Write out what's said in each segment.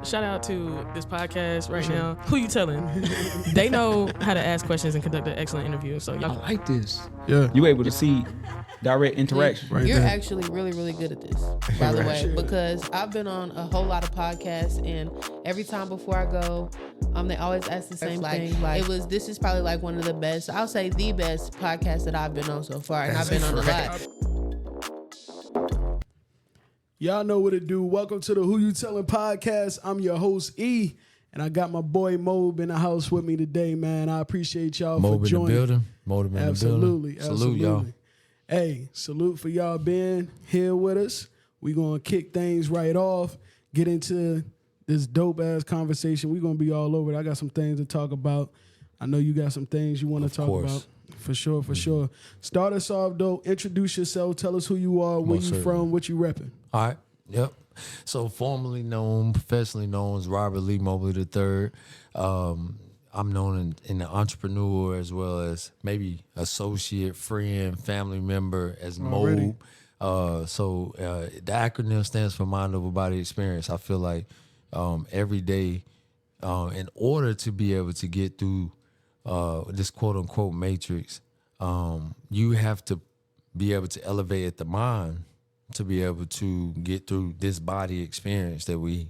shout out to this podcast right now. Who you telling? They know how to ask questions and conduct an excellent interview. So I y'all, like this. Yeah. You able to see direct interaction. Right You're there. actually really, really good at this, by the way, because I've been on a whole lot of podcasts, and every time before I go, they always ask the same thing. Like, this is probably like one of the best, I'll say the best podcast that I've been on so far, and I've been on a lot. Y'all know what it do. Welcome to the Who You Telling podcast. I'm your host, E, and I got my boy M.O.B.E in the house with me today, man. I appreciate y'all for M.O.B.E joining. in the building. M.O.B.E in the building. Absolutely. Salute, y'all. Hey, salute for y'all being here with us. We going to kick things right off, get into this dope-ass conversation. We going to be all over it. I got some things to talk about. I know you got some things you want to talk about. For sure. Start us off, though. Introduce yourself. Tell us who you are, where you from, what you repping. All right. Yep. So formerly known, professionally known as Robert Lee Mobley III. I'm known in the entrepreneur as well as maybe associate, friend, family member as M.O.B.E. So the acronym stands for Mind Over Body Experience. I feel like every day, in order to be able to get through this quote unquote matrix, you have to be able to elevate the mind to be able to get through this body experience that we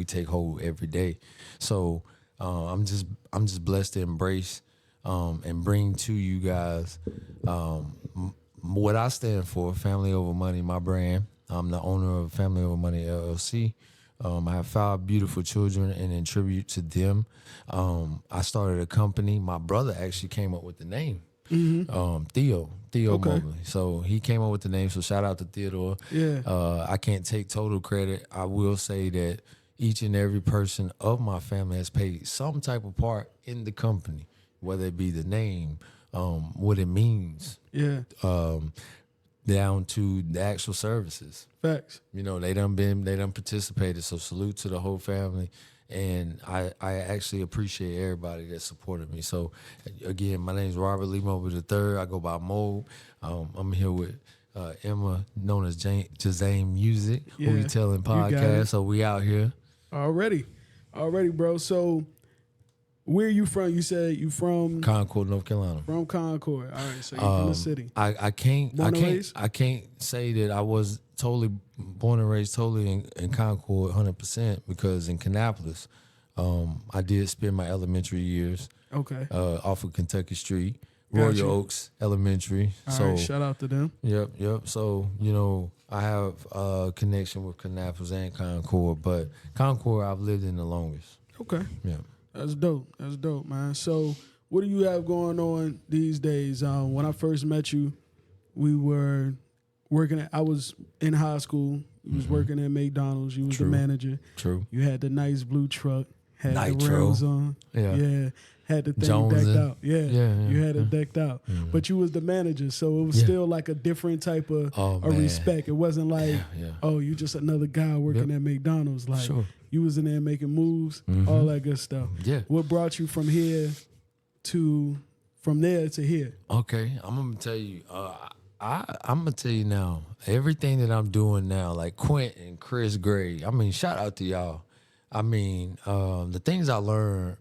take hold every day. So I'm just blessed to embrace and bring to you guys what I stand for, Family Over Money, my brand. I'm the owner of Family Over Money LLC. I have 5 beautiful children, and in tribute to them, I started a company. My brother actually came up with the name, Theo Mobley. So he came up with the name, so shout out to Theodore. Yeah. I can't take total credit. I will say that each and every person of my family has played some type of part in the company, whether it be the name, what it means, down to the actual services. Facts. You know, they done participated. So salute to the whole family. And I actually appreciate everybody that supported me. So again, my name is Robert Lee Mobley III. I go by M.O.B.E. I'm here with Emma, known as Jazane Music, Who You Telling podcast. So we out here. Already, bro. So where you from? You said you from Concord, North Carolina. From Concord. All right, so you from the city. I can't say that I was totally born and raised totally in Concord 100% because in Kannapolis, I did spend my elementary years off of Kentucky Street, Royal Oaks Elementary. All right, shout out to them. Yep. So, you know, I have a connection with Kannapolis and Concord, but Concord I've lived in the longest. Okay. Yeah. That's dope, man. So what do you have going on these days? When I first met you, we were I was in high school. You was working at McDonald's. You was the manager. True. You had the nice blue truck. Had Nitro. the rails on. Yeah. Had the thing Jonesing. decked out. Yeah. You had it decked out. Mm-hmm. But you was the manager, so it was still like a different type of respect. It wasn't like, oh, you just another guy working at McDonald's. Like you was in there making moves, all that good stuff. Yeah. What brought you from there to here? Okay, I'm gonna tell you. I'm gonna tell you now. Everything that I'm doing now, like Quint and Chris Gray. I mean, shout out to y'all. I mean, the things I learned,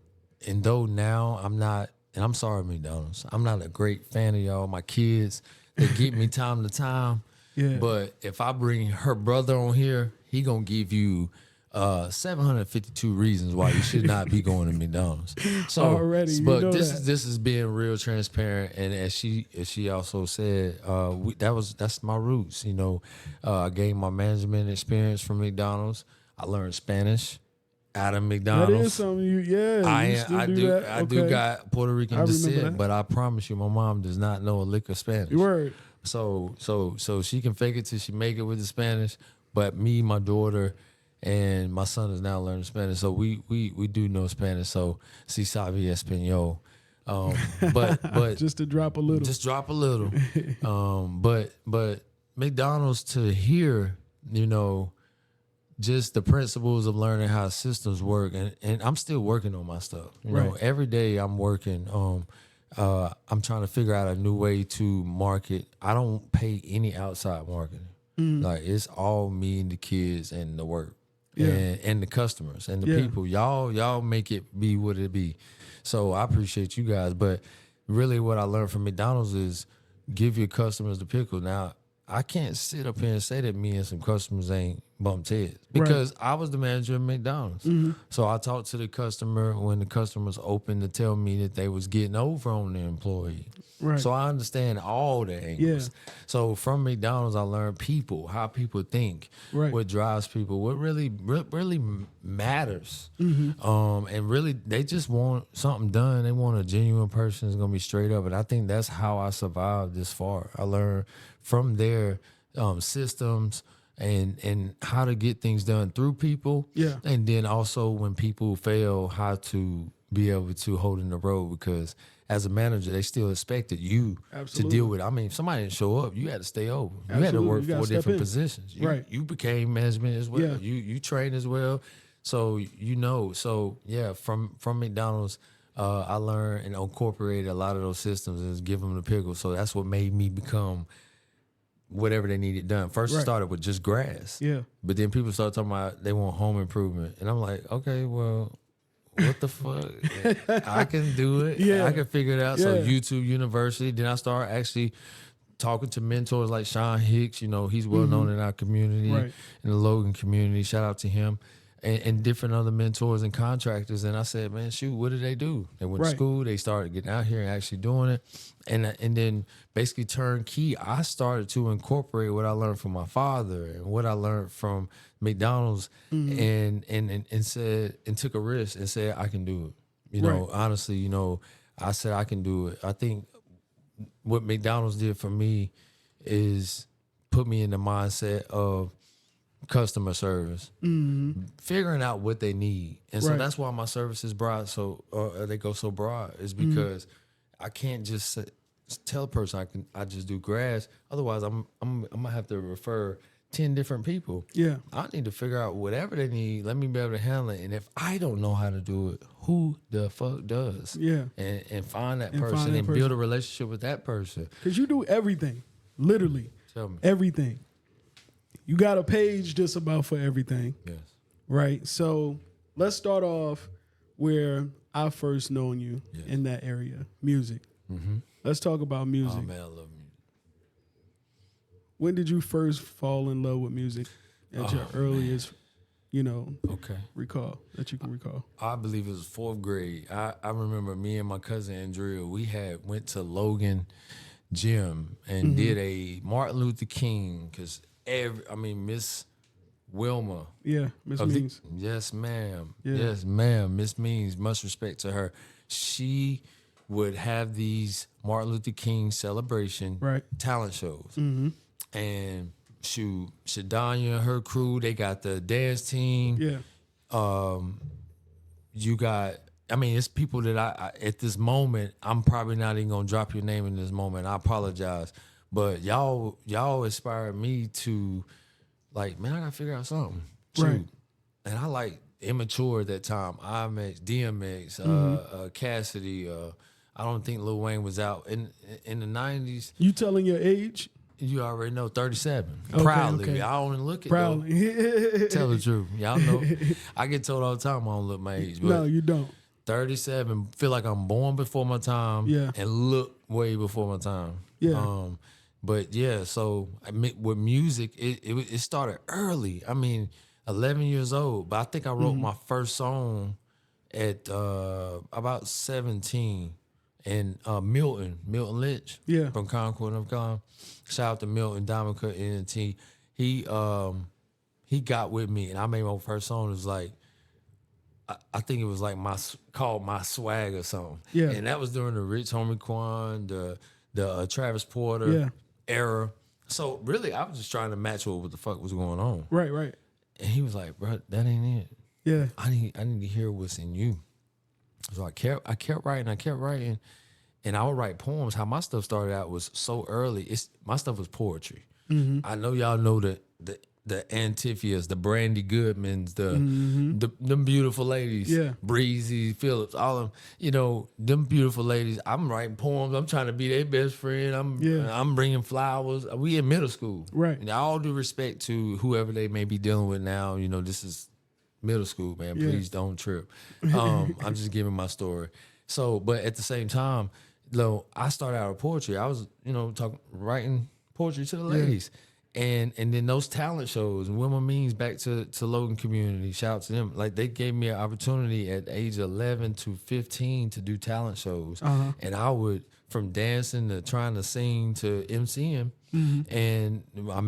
and though now I'm not, and I'm sorry, McDonald's, I'm not a great fan of y'all. My kids, they get me time to time. Yeah. But if I bring her brother on here, he gonna give you 752 reasons why you should not be going to McDonald's. So, already, but this is being real transparent, and as she also said, that's my roots. You know, I gained my management experience from McDonald's. I learned Spanish out of McDonald's. That is something I do got Puerto Rican descent, but I promise you, my mom does not know a lick of Spanish. Word. So she can fake it till she make it with the Spanish, but me, my daughter, and my son is now learning Spanish, so we do know Spanish. So si sabe español, but just to drop a little, but McDonald's to hear, you know, just the principles of learning how systems work, and I'm still working on my stuff. You know, every day I'm working. I'm trying to figure out a new way to market. I don't pay any outside marketing. Like it's all me and the kids and the work. and the customers and the people. Y'all make it be what it be. So I appreciate you guys. But really what I learned from McDonald's is give your customers the pickle. Now, I can't sit up here and say that me and some customers ain't bumped heads because I was the manager of McDonald's. So I talked to the customer when the customers opened to tell me that they was getting over on the employee. Right. So I understand all the angles. So from McDonald's, I learned people, how people think, what drives people, what really matters. And really, they just want something done. They want a genuine person who's going to be straight up. And I think that's how I survived this far. I learned from their systems and how to get things done through people. And then also when people fail, how to be able to hold in the road, because as a manager, they still expected you to deal with it. I mean, if somebody didn't show up, you had to stay over. You had to work 4 different positions. You became management as well. You trained as well. So, So, yeah, from McDonald's, I learned and incorporated a lot of those systems and give them the pickle. So that's what made me become whatever they needed done. First, it started with just grass. But then people started talking about they want home improvement. And I'm like, okay, well, what the fuck? I can do it. I can figure it out. So YouTube University. Then I started actually talking to mentors like Sean Hicks. He's well known in our community, in the Logan community. Shout out to him. And different other mentors and contractors. And I said, man, shoot, what did they do? They went to school. They started getting out here and actually doing it. And then basically turnkey, I started to incorporate what I learned from my father and what I learned from McDonald's and said, and took a risk and said, I can do it. Honestly, I said, I can do it. I think what McDonald's did for me is put me in the mindset of customer service, figuring out what they need. And so that's why my service is broad. So they go so broad is because I can't just tell a person I just do grass. Otherwise I'm gonna have to refer 10 different people. I need to figure out whatever they need. Let me be able to handle it. And if I don't know how to do it, who the fuck does? And find that person and build a relationship with that person. Because you do everything, literally. Tell me. Everything. You got a page just about for everything. Yes. Right? So let's start off where I first known you in that area, music. Let's talk about music. Oh, man, I love music. When did you first fall in love with music at your earliest, recall, that you can recall? I believe it was 4th grade. I remember me and my cousin Andrea, we went to Logan Gym and did a Martin Luther King, because Miss Wilma. Miss Means. Yes, ma'am. Yes, ma'am. Miss Means, much respect to her. She would have these Martin Luther King celebration talent shows. And Shadanya and her crew, they got the dance team. You got, it's people that I at this moment, I'm probably not even gonna drop your name in this moment. I apologize. But y'all inspired me to, like, man, I gotta figure out something. And I like Immature at that time. IMX, DMX, Cassidy. I don't think Lil Wayne was out in the 90s. You telling your age? You already know, 37. Okay, Proudly. okay. I don't look it, Proudly. though. Tell the truth. Y'all know. I get told all the time I don't look my age. But no, you don't. 37, feel like I'm born before my time and look way before my time. But yeah, so with music, it started early. 11 years old, but I think I wrote my first song at about 17. And Milton Lynch from Concord, North Carolina. Shout out to Milton, Diamond Cut NT. He got with me, and I made my first song. It was like, I think it was like called My Swag or something. And that was during the Rich Homie Quan, the Travis Porter era. So really, I was just trying to match what the fuck was going on. Right. And he was like, bro, that ain't it. I need to hear what's in you. So I kept writing, and I would write poems. How my stuff started out was so early. My stuff was poetry. I know y'all know the Antiphias, the Brandy Goodmans, them beautiful ladies, Breezy, Phillips, all of them. Them beautiful ladies. I'm writing poems. I'm trying to be their best friend. I'm bringing flowers. We in middle school, right? And all due respect to whoever they may be dealing with now. This is middle school, man. Yeah. Please don't trip. I'm just giving my story. So, but at the same time, though, I started out with poetry. I was, writing poetry to the ladies. And then those talent shows, and Wilma Means back to Logan community, shout out to them. Like, they gave me an opportunity at age 11 to 15 to do talent shows. And I would, from dancing to trying to sing to MCing. And I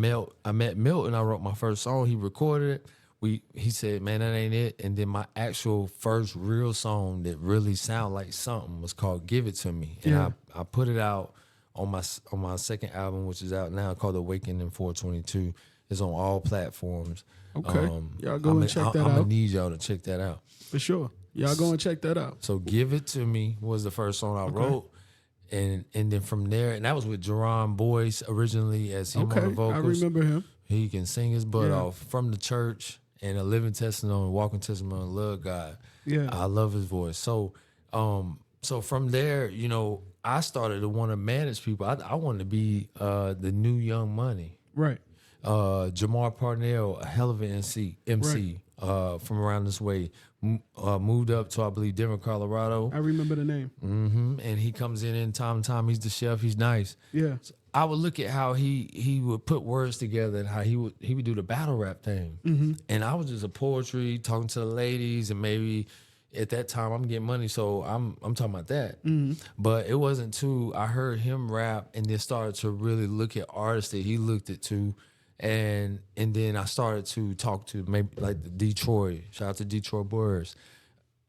met Milton. I wrote my first song. He recorded it. He said, man, that ain't it. And then my actual first real song that really sounded like something was called Give It To Me. And I put it out on my second album, which is out now, called Awakening 422. It's on all platforms. Okay. Y'all go and check that out. I'm going to need y'all to check that out. For sure. Y'all go and check that out. So Give It To Me was the first song I wrote. And then from there, and that was with Jerron Boyce originally as him on the vocals. I remember him. He can sing his butt off. From the church and a living testimony, walking testimony, love God. Yeah. I love his voice. So from there, I started to want to manage people. I wanted to be the new Young Money. Right. Jamar Parnell, a hell of an MC from around this way, moved up to, I believe, Denver, Colorado. I remember the name. And he comes in time to time. He's the chef. He's nice. Yeah. So I would look at how he would put words together and how he would do the battle rap thing. And I was just a poetry, talking to the ladies, and maybe at that time I'm getting money, so I'm talking about that. But it wasn't until I heard him rap and then started to really look at artists that he looked at too. And then I started to talk to maybe like the Detroit. Shout out to Detroit Boys.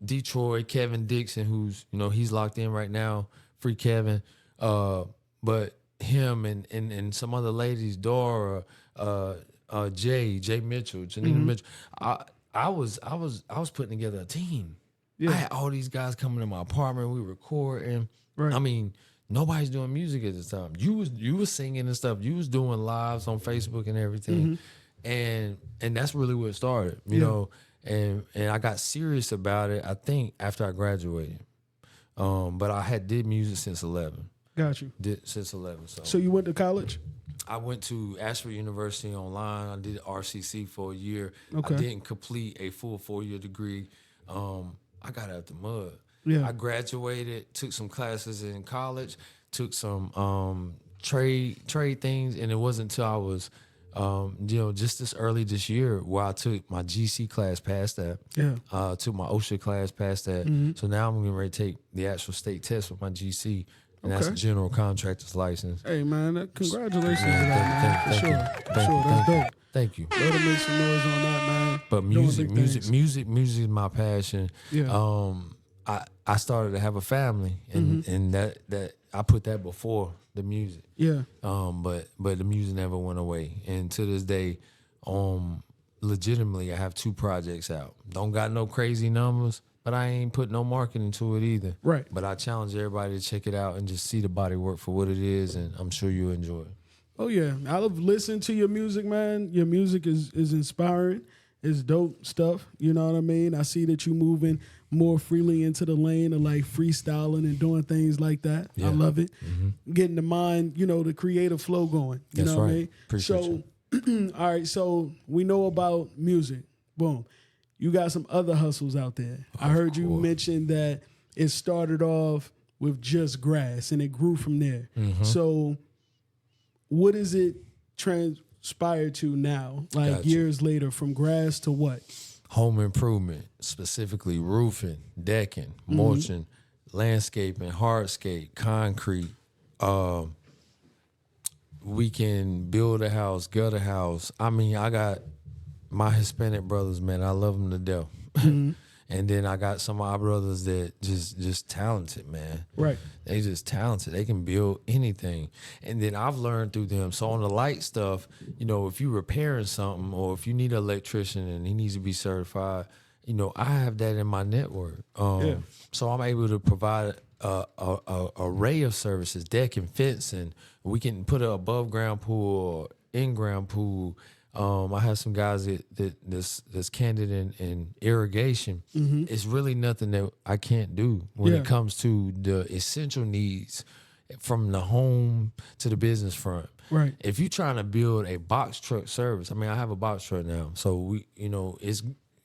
Detroit, Kevin Dixon, who's, he's locked in right now. Free Kevin. But him and some other ladies, Dora, Jay Mitchell, Janina Mitchell. I was putting together a team. I had all these guys coming to my apartment. We recording. Right. I mean, nobody's doing music at this time. You was singing and stuff. You was doing lives on Facebook and everything, and that's really where it started. You know, and I got serious about it. I think after I graduated, but I had did music since 11. Got you. Did since 11. So you went to college? I went to Ashford University online. I did RCC for a year. Okay. I didn't complete a full 4-year degree. I got out the mud. Yeah. I graduated, took some classes in college, took some trade things, and it wasn't until I was, just this early this year where I took my GC class, passed that. Yeah. Took my OSHA class, passed that. So now I'm getting ready to take the actual state test with my GC, and that's a general contractor's license. Hey man, congratulations to that, man. For sure. That's dope. Thank you. Let them make some noise on that, man. But music is my passion. Yeah. I started to have a family, and that I put that before the music. Yeah. But the music never went away, and to this day, legitimately, I have 2 projects out. Don't got no crazy numbers, but I ain't put no marketing to it either. Right. But I challenge everybody to check it out and just see the body work for what it is, and I'm sure you'll enjoy it. Oh yeah, I've listened to your music, man. Your music is inspiring. It's dope stuff. You know what I mean? I see that you moving more freely into the lane of like freestyling and doing things like that. Yeah. I love it. Getting the mind, the creative flow going. You know what I mean? Appreciate you. All right, so we know about music. Boom. You got some other hustles out there. I heard you mention that it started off with just grass and it grew from there. So what is it transpired to now, like years later, from grass to what? Home improvement, specifically roofing, decking, mulching, landscaping, hardscape, concrete. We can build a house, gut a house. I mean, I got my Hispanic brothers, man. I love them to death. And then I got some of my brothers that just talented, man. Right. They just talented. They can build anything. And then I've learned through them. So on the light stuff, if you're repairing something or if you need an electrician and he needs to be certified, I have that in my network. So I'm able to provide a array of services, decking, fencing. We can put an above ground pool or in ground pool. I have some guys that's candid in irrigation. It's really nothing that I can't do when it comes to the essential needs from the home to the business front. Right. If you're trying to build a box truck service, I mean, I have a box truck now, so we,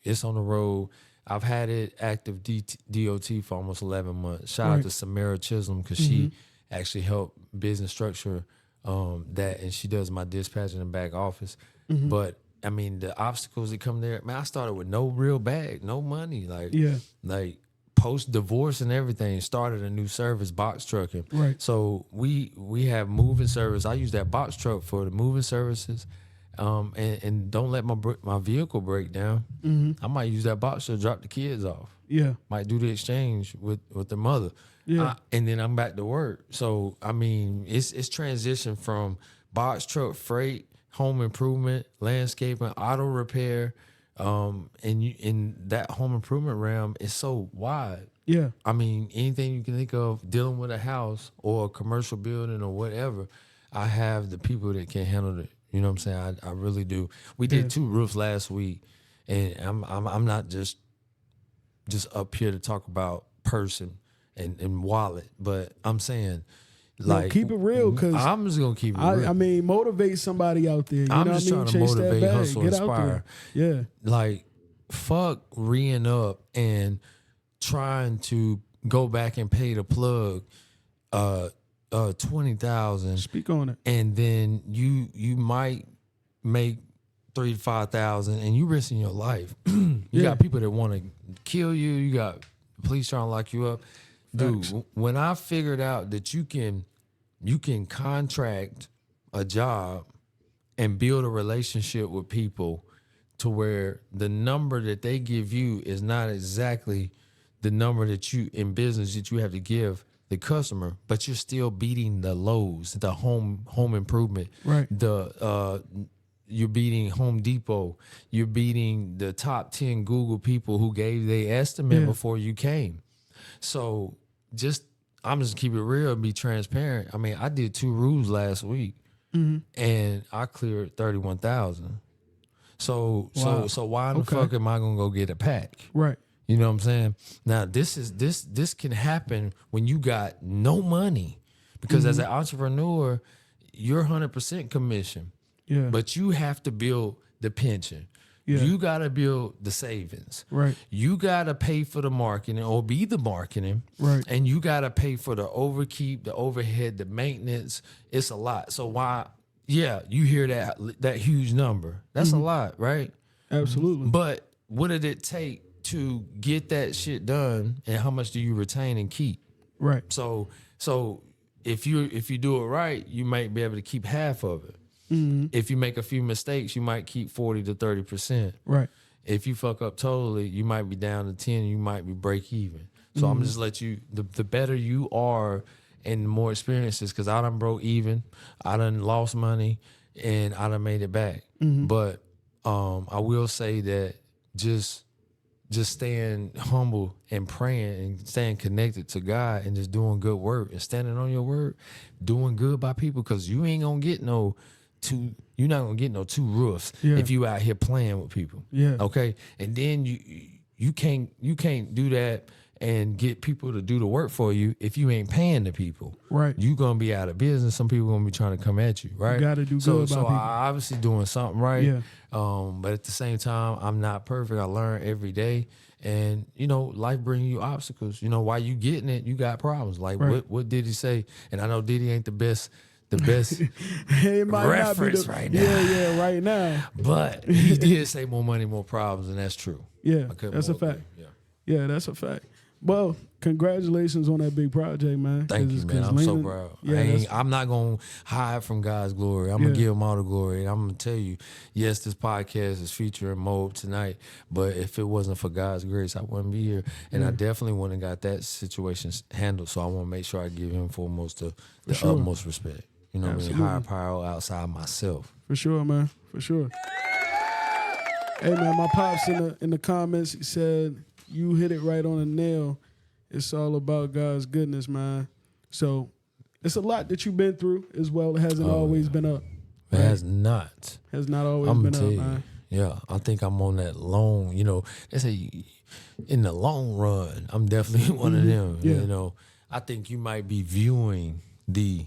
It's on the road. I've had it active DOT for almost 11 months. Shout out to Samara Chisholm because she actually helped business structure that, and she does my dispatching and back office. But I mean, the obstacles that come there, man, I started with no real bag, no money. Like post divorce and everything, started a new service, box trucking. Right. So we have moving service. I use that box truck for the moving services. And don't let my vehicle break down. I might use that box to drop the kids off. Yeah. Might do the exchange with the mother. Yeah. And then I'm back to work. So I mean, it's transition from box truck, freight, home improvement, landscaping, auto repair, and in that home improvement realm is so wide. Yeah. I mean, anything you can think of dealing with a house or a commercial building or whatever, I have the people that can handle it. You know what I'm saying? I really do. We did 2 roofs last week, and I'm not just up here to talk about person and wallet, but I'm saying, like, keep it real, because I'm just gonna keep it real. I mean, motivate somebody out there. You I'm know just what I mean? trying to Chase motivate, that bag. hustle, Get out inspire. there. Yeah. Like, fuck reeing up and trying to go back and pay the plug $20,000. Speak on it. And then you might make $3,000 to $5,000, and you risking your life. You got people that want to kill you. You got the police trying to lock you up. Dude, when I figured out that you can contract a job and build a relationship with people to where the number that they give you is not exactly the number that you in business that you have to give the customer, but you're still beating the Lowe's, the home improvement, Right. You're beating Home Depot. You're beating the top 10 Google people who gave their estimate before you came. So I'm just keep it real, be transparent. I mean, I did 2 roofs last week, and I cleared 31,000. So why in the fuck am I gonna go get a pack? Right. You know what I'm saying? Now this can happen when you got no money, because as an entrepreneur, you're 100% commission. Yeah. But you have to build the pension. Yeah. You got to build the savings. Right. You got to pay for the marketing or be the marketing. Right. And you got to pay for the overkeep, the overhead, the maintenance. It's a lot. So you hear that huge number. That's a lot, right? Absolutely. But what did it take to get that shit done, and how much do you retain and keep? Right. So if you do it right, you might be able to keep half of it. If you make a few mistakes, you might keep 40 to 30%. Right. If you fuck up totally, you might be down to 10. You might be break even. So I'm just let you. The better you are, and the more experiences, because I done broke even, I done lost money, and I done made it back. But I will say that just staying humble and praying and staying connected to God and just doing good work and standing on your word, doing good by people, because you ain't gonna get you're not gonna get no 2 roofs if you out here playing with people. Yeah. Okay. And then you can't do that and get people to do the work for you if you ain't paying the people. Right. You gonna be out of business. Some people gonna be trying to come at you. Right. You gotta do so good by people. I obviously doing something right. Yeah. But at the same time, I'm not perfect. I learn every day. And, life bringing you obstacles. While you getting it, you got problems. Like, what did he say? And I know Diddy ain't the best it might reference not be right now. Yeah, right now. But he did say more money, more problems, and that's true. Yeah, that's a fact. Yeah, that's a fact. Well, congratulations on that big project, man. Thank you, man. I'm so proud. Yeah, I'm not going to hide from God's glory. I'm going to give him all the glory. And I'm going to tell you, yes, this podcast is featuring M.O.B.E tonight, but if it wasn't for God's grace, I wouldn't be here. And I definitely wouldn't have got that situation handled. So I want to make sure I give him foremost the utmost respect. You know what I mean? Higher power outside myself. For sure, man. For sure. Hey, man, my pops in the comments, he said, you hit it right on the nail. It's all about God's goodness, man. So it's a lot that you've been through as well. It hasn't always been up. It has not. Has not always been up, man. Yeah, I think I'm on that long, they say in the long run, I'm definitely one of them. Yeah. I think you might be viewing the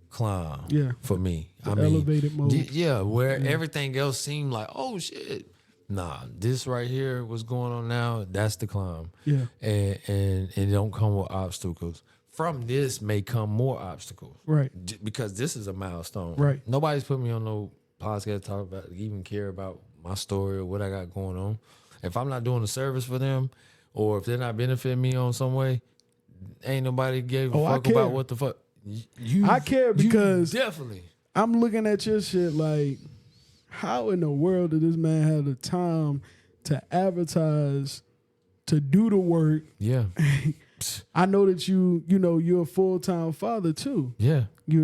climb for me. Elevated mode. Where everything else seemed like, oh shit, Nah, this right here, what's going on now, that's the climb. Yeah. And it don't come with obstacles. From this may come more obstacles. Right. Because this is a milestone. Right. Nobody's put me on no podcast to talk about, even care about my story or what I got going on. If I'm not doing a service for them, or if they're not benefiting me on some way, ain't nobody gave a fuck about what the fuck. I care because definitely. I'm looking at your shit like, how in the world did this man have the time to advertise, to do the work? Yeah. I know that you're a full-time father too. Yeah. 3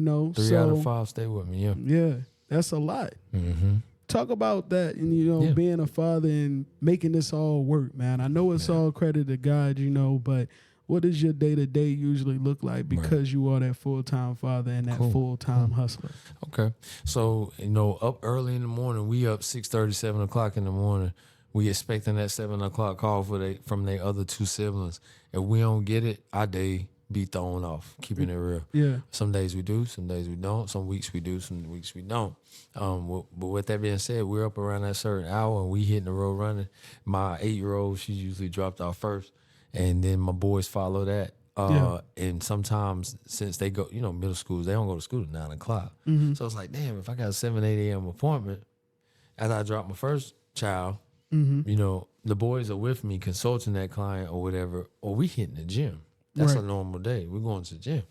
out of 5 stay with me. Yeah. Yeah, that's a lot. Mm-hmm. Talk about that and, being a father and making this all work, man. I know it's all credit to God, but what does your day-to-day usually look like because you are that full-time father and that full-time hustler? Okay. So, up early in the morning, we up 6:30, 7 o'clock in the morning. We expecting that 7 o'clock call from their other 2 siblings. If we don't get it, our day be thrown off, keeping it real. Yeah. Some days we do, some days we don't. Some weeks we do, some weeks we don't. But with that being said, we're up around that certain hour and we hitting the road running. My 8-year-old, she usually dropped off first. And then my boys follow that. And sometimes since they go, middle schools, they don't go to school at 9 o'clock. Mm-hmm. So it's like, damn, if I got a 7, 8 a.m. appointment, after I drop my first child, the boys are with me consulting that client or whatever, or we hitting the gym. That's a normal day. We're going to the gym.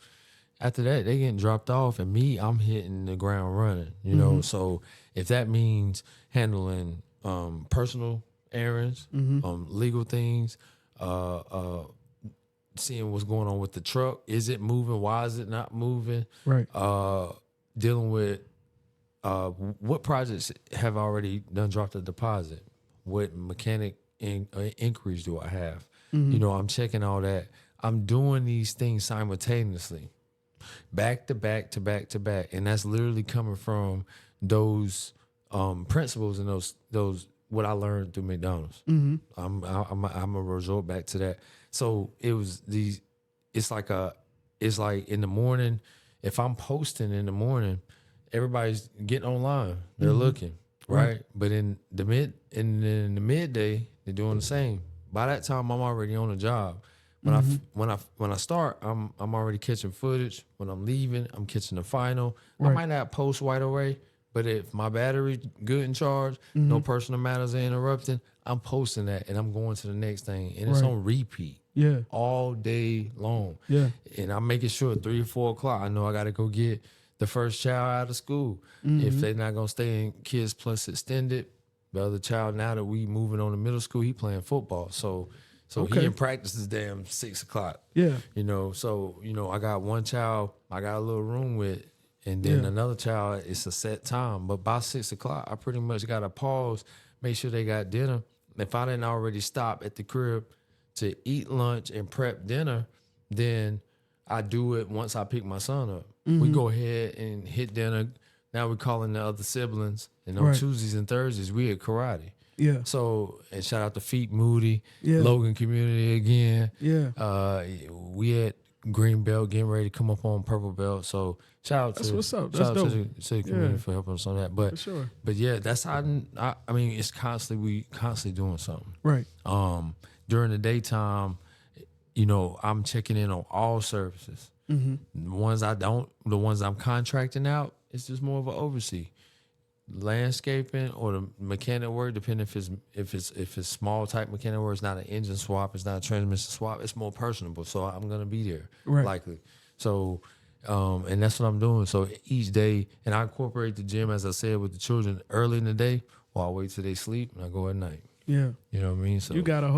After that, they getting dropped off, and me, I'm hitting the ground running, So if that means handling personal errands, legal things, seeing what's going on with the truck. Is it moving? Why is it not moving? Right. Dealing with what projects have already done dropped a deposit? What mechanic inquiries do I have? I'm checking all that. I'm doing these things simultaneously, back to back to back to back, and that's literally coming from those principles and those what I learned through McDonald's. I'm a resort back to that. So it was these. It's like in the morning. If I'm posting in the morning, everybody's getting online. They're looking right, but in the midday, they're doing the same. By that time, I'm already on the job. When I start, I'm already catching footage. When I'm leaving, I'm catching the final. I might not post right away, but if my battery's good in charge, no personal matters are interrupting, I'm posting that and I'm going to the next thing, and it's on repeat. Yeah, all day long. Yeah, and I'm making sure at 3 or 4 o'clock, I know I got to go get the first child out of school. If they're not gonna stay in Kids Plus Extended, the other child, now that we moving on to middle school, he playing football. So he in practice is damn 6 o'clock. Yeah. So I got one child I got a little room with, and then another child, it's a set time. But by 6 o'clock, I pretty much gotta pause, make sure they got dinner. If I didn't already stop at the crib to eat lunch and prep dinner, then I do it once I pick my son up. We go ahead and hit dinner. Now we're calling the other siblings, and on Tuesdays and Thursdays we at karate. Yeah. So, and shout out to Feet Moody, Yeah. Logan Community again. Yeah. We at Green Belt, getting ready to come up on Purple Belt. So shout out That's to what's up. shout That's out dope. to the community for helping us on that. But For sure. but yeah, that's how I mean it's constantly doing something. Right. During the daytime, I'm checking in on all services. The ones the ones I'm contracting out, it's just more of an oversee. Landscaping or the mechanic work, depending if it's small type mechanic work, it's not an engine swap, it's not a transmission swap, it's more personable. So I'm gonna be there likely. So and that's what I'm doing. So each day, and I incorporate the gym, as I said, with the children early in the day, while I wait till they sleep, and I go at night. Yeah. You know what I mean? So you got it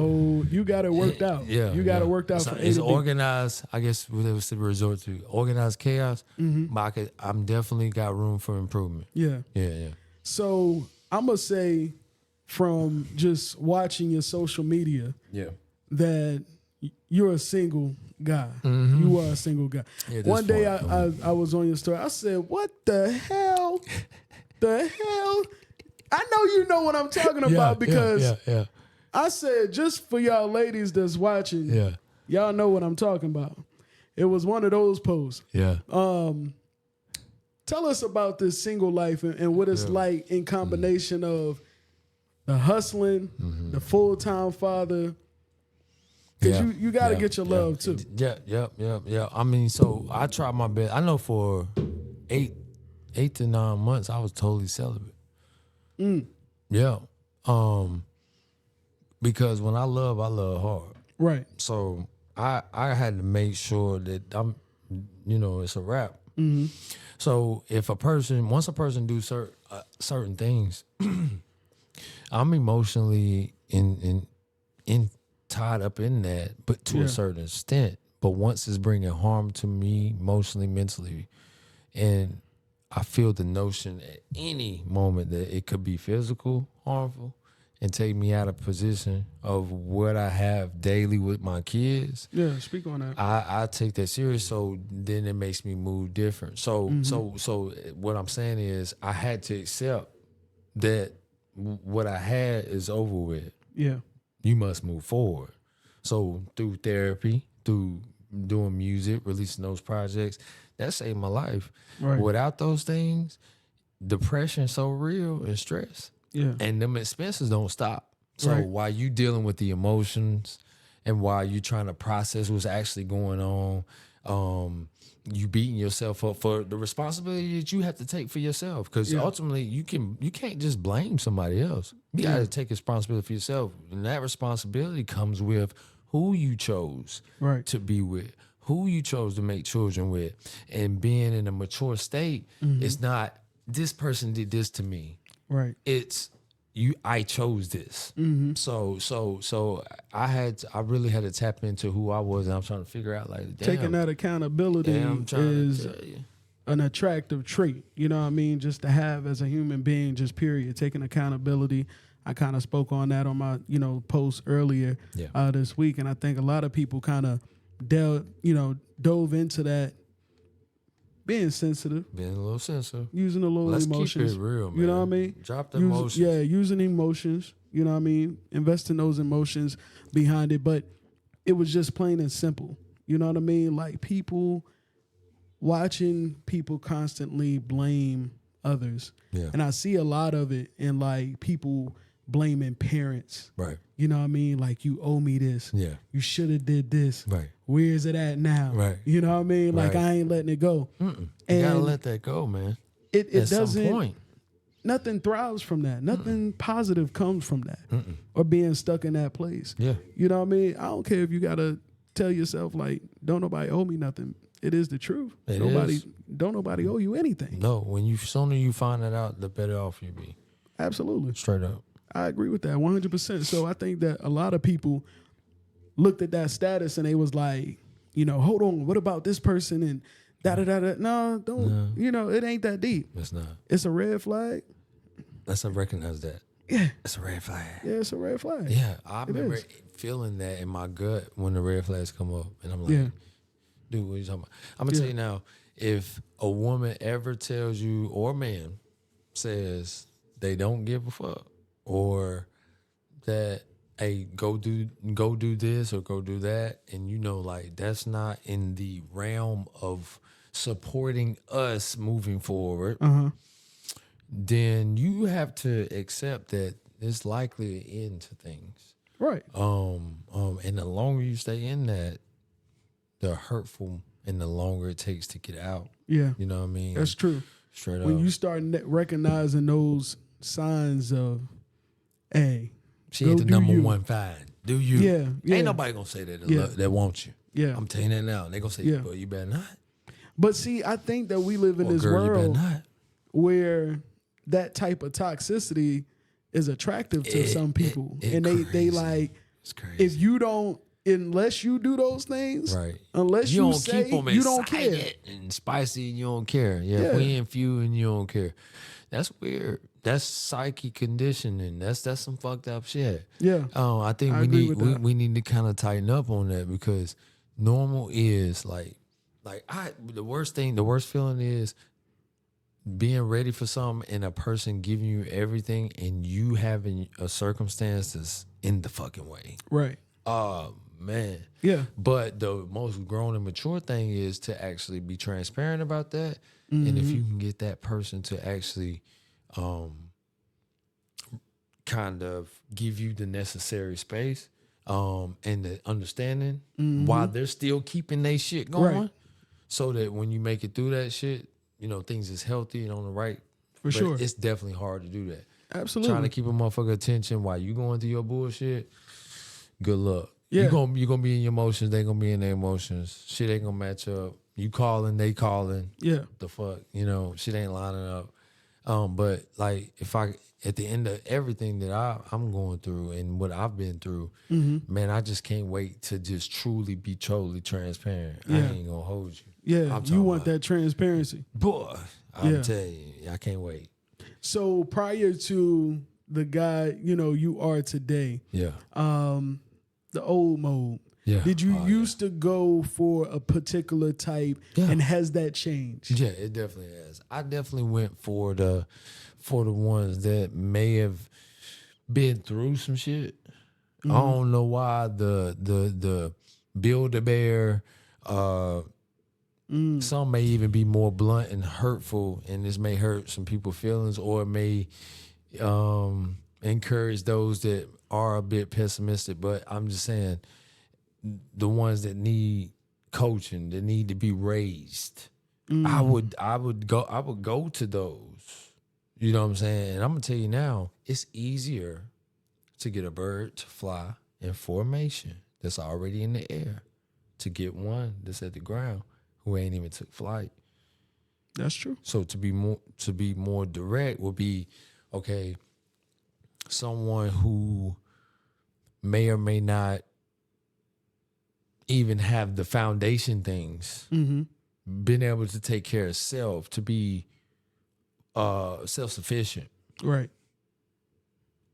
worked out. Yeah. You got it worked out. It's organized, I guess what they would say resort to. Organized chaos. But I'm definitely got room for improvement. Yeah. Yeah. So I'm gonna say, from just watching your social media, that you're a single guy. You are a single guy. Yeah, one day I was on your story. I said, "What the hell? The hell?" I know you know what I'm talking about because I said, just for y'all ladies that's watching, y'all know what I'm talking about. It was one of those posts. Yeah. Tell us about this single life and what it's like in combination of the hustling, the full-time father. Because you got to get your love too. Yeah. I mean, so I tried my best. I know for 8 to 9 months, I was totally celibate. Yeah. Because when I love hard. Right. So I had to make sure that it's a wrap. So once a person do certain things, I'm emotionally in tied up in that, but to a certain extent. But once it's bringing harm to me emotionally, mentally, and I feel the notion at any moment that it could be physical, harmful, and take me out of position of what I have daily with my kids. Yeah, speak on that. I take that serious, so then it makes me move different. So what I'm saying is I had to accept that what I had is over with. Yeah. You must move forward. So through therapy, through doing music, releasing those projects, that saved my life. Right. Without those things, depression so real and stress. Yeah. And them expenses don't stop. So while you dealing with the emotions and while you trying to process what's actually going on, you beating yourself up for the responsibility that you have to take for yourself. Because ultimately you can't just blame somebody else. You got to take responsibility for yourself. And that responsibility comes with who you chose to be with, who you chose to make children with. And being in a mature state, it's not, this person did this to me. Right. It's I chose this. So I really had to tap into who I was, and I'm trying to figure out like taking that accountability is an attractive trait. You know what I mean? Just to have as a human being, just period. Taking accountability. I kind of spoke on that on my post earlier this week, and I think a lot of people kind of dove into that. Being sensitive. Being a little sensitive. Using a little emotions. Keep it real, man. You know what I mean? Drop the emotions. Yeah, using emotions. You know what I mean? Investing those emotions behind it. But it was just plain and simple. You know what I mean? Like watching people constantly blame others. Yeah. And I see a lot of it in like people blaming parents. Right. You know what I mean? Like, you owe me this. Yeah. You should have did this. Right. Where is it at now? Right. You know what I mean? Like, right. I ain't letting it go. You gotta let that go, man. It doesn't. Some point. Nothing thrives from that. Nothing positive comes from that. Or being stuck in that place. Yeah. You know what I mean? I don't care if you gotta tell yourself like, don't nobody owe me nothing. It is the truth. Don't nobody owe you anything. No, sooner you find that out, the better off you be. Absolutely. Straight up. I agree with that 100%. So I think that a lot of people looked at that status and they was like, hold on, what about this person and da-da-da-da. No, don't, it ain't that deep. It's not. It's a red flag. Let's recognize that. Yeah. It's a red flag. Yeah, it's a red flag. Yeah, I remember feeling that in my gut when the red flags come up. And I'm like, dude, what are you talking about? I'm going to tell you now, if a woman ever tells you, or a man says they don't give a fuck, or that, hey, go do this or go do that, and like that's not in the realm of supporting us moving forward, then you have to accept that it's likely an end to things. Right. And the longer you stay in that, the hurtful and the longer it takes to get out. Yeah. You know what I mean? That's true. Straight up. When you start recognizing those signs of, hey, she ain't the number one fine. Do you? Yeah. Ain't nobody gonna say that that want you. Yeah. I'm telling you that now. They gonna say, well, you better not. But see, I think that we live in this girl, world where that type of toxicity is attractive to some people. And they like, it's crazy. If you don't, unless you do those things, right? Unless you say keep them you don't care and spicy, you don't care. Yeah, if we ain't few and you don't care. That's weird. That's psyche conditioning. That's some fucked up shit. Yeah. I think we need to kind of tighten up on that, because normal is the worst feeling is being ready for something and a person giving you everything and you having a circumstance that's in the fucking way. Right. Man. Yeah. But the most grown and mature thing is to actually be transparent about that. And if you can get that person to actually kind of give you the necessary space and the understanding while they're still keeping their shit going, Right. so that when you make it through that shit, you know, things is healthy and on the right. For sure. It's definitely hard to do that. Absolutely. Trying to keep a motherfucker attention while you going through your bullshit, good luck. Yeah. You gonna be in your emotions, they gonna be in their emotions. Shit ain't gonna match up. You calling, they calling. Yeah. The fuck, you know, shit ain't lining up. But like, if I at the end of everything that I'm going through and what I've been through, man, I just can't wait to just truly be totally transparent. I ain't gonna hold you. Yeah. You want that transparency. Boy, I'm telling you, I can't wait. So prior to the guy, you know, you are today, Yeah. the old mode. Yeah. Did you used to go for a particular type, and has that changed? Yeah, it definitely has. I definitely went for the ones that may have been through some shit. I don't know why the Build-A-Bear, some may even be more blunt and hurtful, and this may hurt some people's feelings, or it may encourage those that are a bit pessimistic. But I'm just saying, the ones that need coaching, that need to be raised, I would go to those. You know what I'm saying? And I'm gonna tell you now, it's easier to get a bird to fly in formation that's already in the air to get one that's at the ground who ain't even took flight. That's true. So to be more direct would be, okay, someone who may or may not even have the foundation things, been able to take care of self, to be self-sufficient. Right.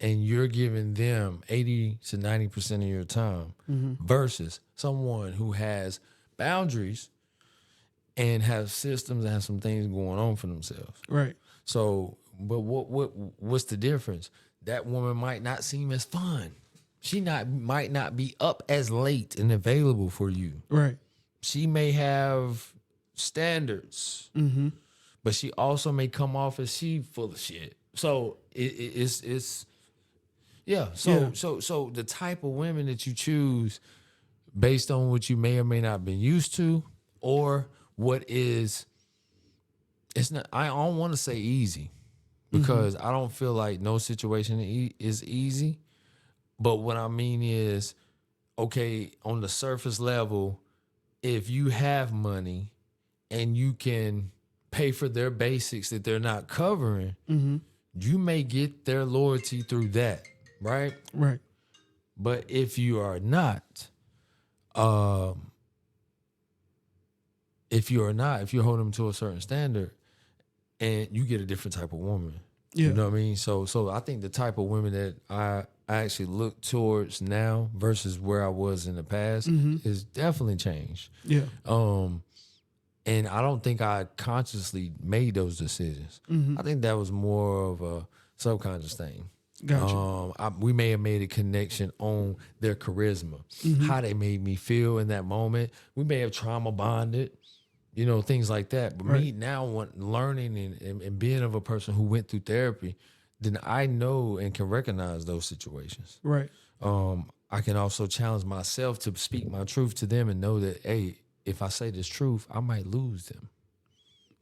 And you're giving them 80 to 90% of your time versus someone who has boundaries and has systems and has some things going on for themselves. Right. So, but what's the difference? That woman might not seem as fun. She might not be up as late and available for you. Right. She may have standards, but she also may come off as she full of shit. So it's yeah. So the type of women that you choose based on what you may or may not have been used to, or what is, it's not. I don't want to say easy, because I don't feel like no situation is easy. But what I mean is, okay, on the surface level, if you have money and you can pay for their basics that they're not covering, you may get their loyalty through that, right? Right. But if you are not, if you're holding them to a certain standard, and you get a different type of woman. Yeah. You know what I mean? So I think the type of women that I actually look towards now versus where I was in the past is definitely changed. Yeah. And I don't think I consciously made those decisions. I think that was more of a subconscious thing. Gotcha. We may have made a connection on their charisma, how they made me feel in that moment. We may have trauma bonded, you know, things like that. But me now, learning and being of a person who went through therapy, then I know and can recognize those situations. Right. I can also challenge myself to speak my truth to them and know that, hey, if I say this truth, I might lose them.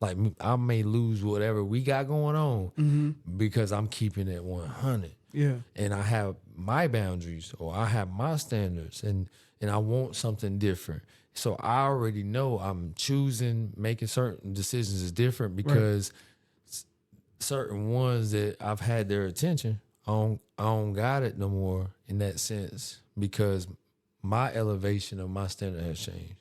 Like, I may lose whatever we got going on because I'm keeping it 100. Yeah. And I have my boundaries, or I have my standards, and I want something different. So I already know I'm choosing, making certain decisions is different, because certain ones that I've had their attention, I don't got it no more in that sense, because my elevation of my standard has changed.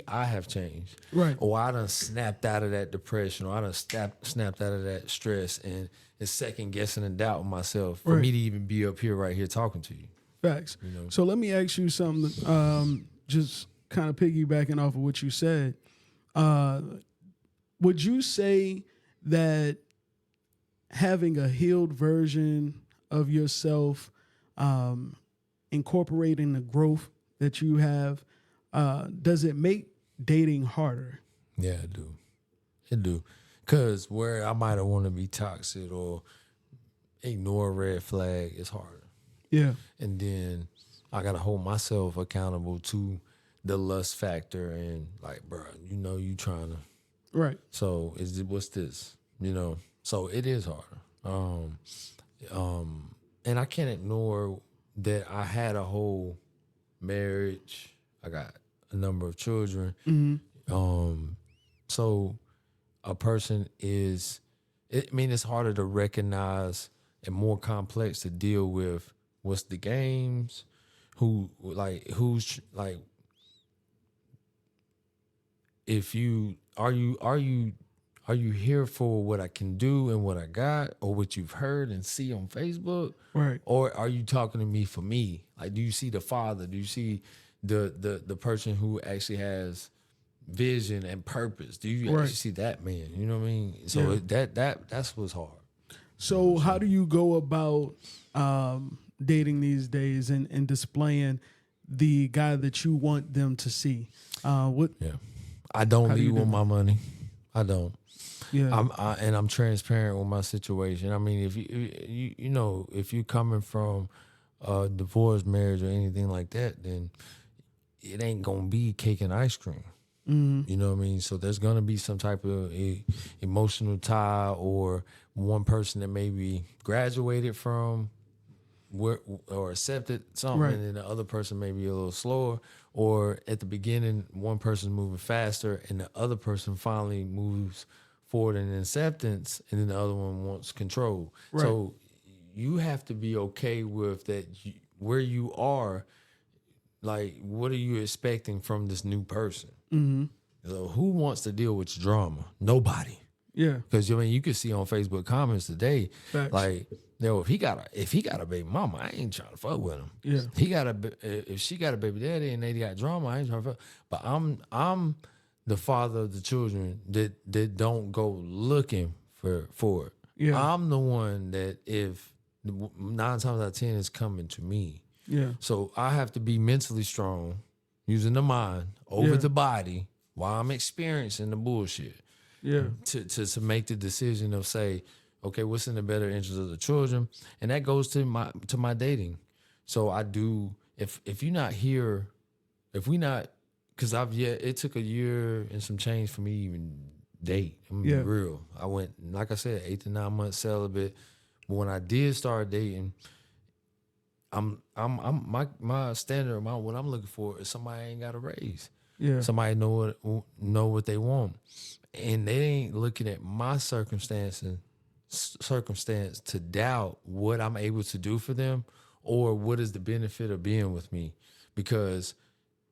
I have changed. Right. Or I done snapped out of that depression, or I done snapped out of that stress, and is second guessing and doubting myself for me to even be up here right here talking to you. Facts. You know? So let me ask you something, just kind of piggybacking off of what you said. Would you say that having a healed version of yourself, incorporating the growth that you have, does it make dating harder? Yeah, it do. It do. Because where I might have wanted to be toxic or ignore a red flag is harder. Yeah. And then I gotta hold myself accountable to the lust factor and like, bro, you trying to. Right. So what's this? So it is harder. And I can't ignore that I had a whole marriage. I got a number of children. So a person is, it's harder to recognize and more complex to deal with what's the games, if you are you here for what I can do and what I got or what you've heard and see on Facebook? Right. Or are you talking to me for me? Like, do you see the father? Do you see the person who actually has vision and purpose? Do you actually see that man? You know what I mean? So that's what's hard. So how do you go about dating these days and displaying the guy that you want them to see? I don't lead with my money. I don't. Yeah. I'm transparent with my situation. I mean, if if you're coming from a divorce, marriage, or anything like that, then it ain't gonna be cake and ice cream. Mm-hmm. You know what I mean? So there's gonna be some type of emotional tie, or one person that maybe graduated from or accepted something, Right. and then the other person may be a little slower. Or at the beginning, one person's moving faster, and the other person finally moves forward in acceptance, and then the other one wants control. Right. So you have to be okay with that. Where you are, like, what are you expecting from this new person? Mm-hmm. So who wants to deal with drama? Nobody. Yeah. Because you can see on Facebook comments today, Facts. like, if he got a baby mama, I ain't trying to fuck with him. Yeah. If she got a baby daddy and they got drama, I ain't trying to fuck. But I'm the father of the children that don't go looking for it. Yeah. I'm the one that if 9 times out of 10 is coming to me. Yeah. So I have to be mentally strong, using the mind over the body while I'm experiencing the bullshit. Yeah. To make the decision of, say, okay, what's in the better interest of the children? And that goes to my dating. So I do, if you're not here, if we not, because it took a year and some change for me to even date. I'm gonna be real. I went, like I said, 8 to 9 months celibate. But when I did start dating, my standard, what I'm looking for is somebody ain't got a raise. Yeah. Somebody know what they want, and they ain't looking at my circumstance to doubt what I'm able to do for them, or what is the benefit of being with me. Because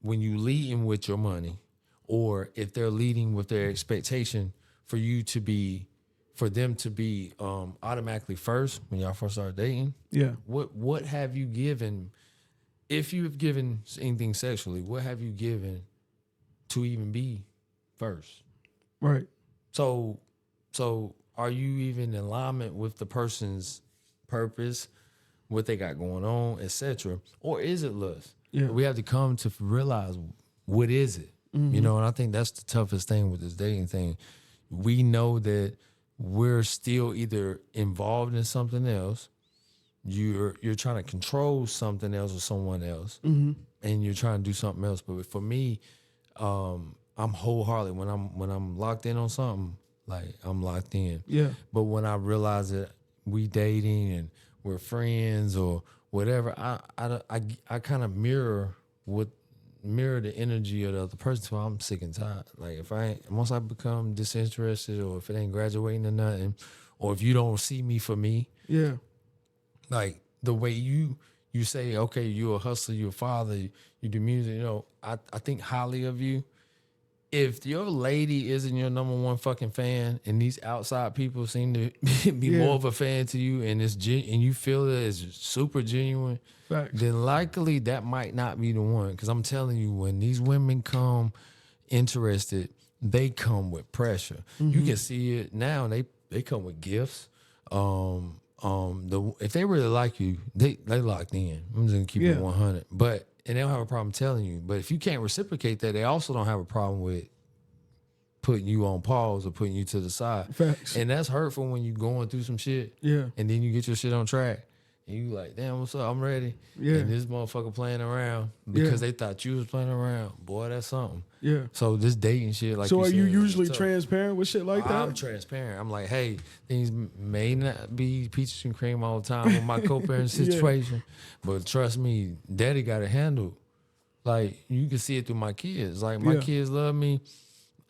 when you leading with your money, or if they're leading with their expectation for them to be automatically first when y'all first start dating, what have you given? If you have given anything sexually, what have you given to even be first? Right. So are you even in alignment with the person's purpose, what they got going on, etc.? Or is it lust? Yeah. We have to come to realize, what is it? Mm-hmm. And I think that's the toughest thing with this dating thing. We know that we're still either involved in something else, you're trying to control something else or someone else, Mm-hmm. and you're trying to do something else. But for me, I'm wholehearted when I'm locked in on something. Like, I'm locked in. Yeah. But when I realize that we dating and we're friends or whatever, I kind of mirror the energy of the other person. So I'm sick and tired. Like, once I become disinterested, or if it ain't graduating to nothing, or if you don't see me for me, like the way you say, okay, you're a hustler, you're a father, you do music, I think highly of you. If your lady isn't your number one fucking fan, and these outside people seem to be more of a fan to you, and and you feel that it's super genuine, Facts. then likely that might not be the one. Because I'm telling you, when these women come interested, they come with pressure. You can see it now. They come with gifts. If they really like you, they locked in. I'm just gonna keep it 100. And they don't have a problem telling you. But if you can't reciprocate that, they also don't have a problem with putting you on pause or putting you to the side. Facts. And that's hurtful when you going through some shit. Yeah. And then you get your shit on track. And you like, damn, what's up? I'm ready. Yeah. And this motherfucker playing around because they thought you was playing around. Boy, that's something. Yeah. So this dating shit, like so you are said, you is usually tough. transparent with shit like that? I'm transparent. I'm like, hey, things may not be peaches and cream all the time with my co-parent situation, but trust me, daddy got it handled. Like, you can see it through my kids. Like, my kids love me.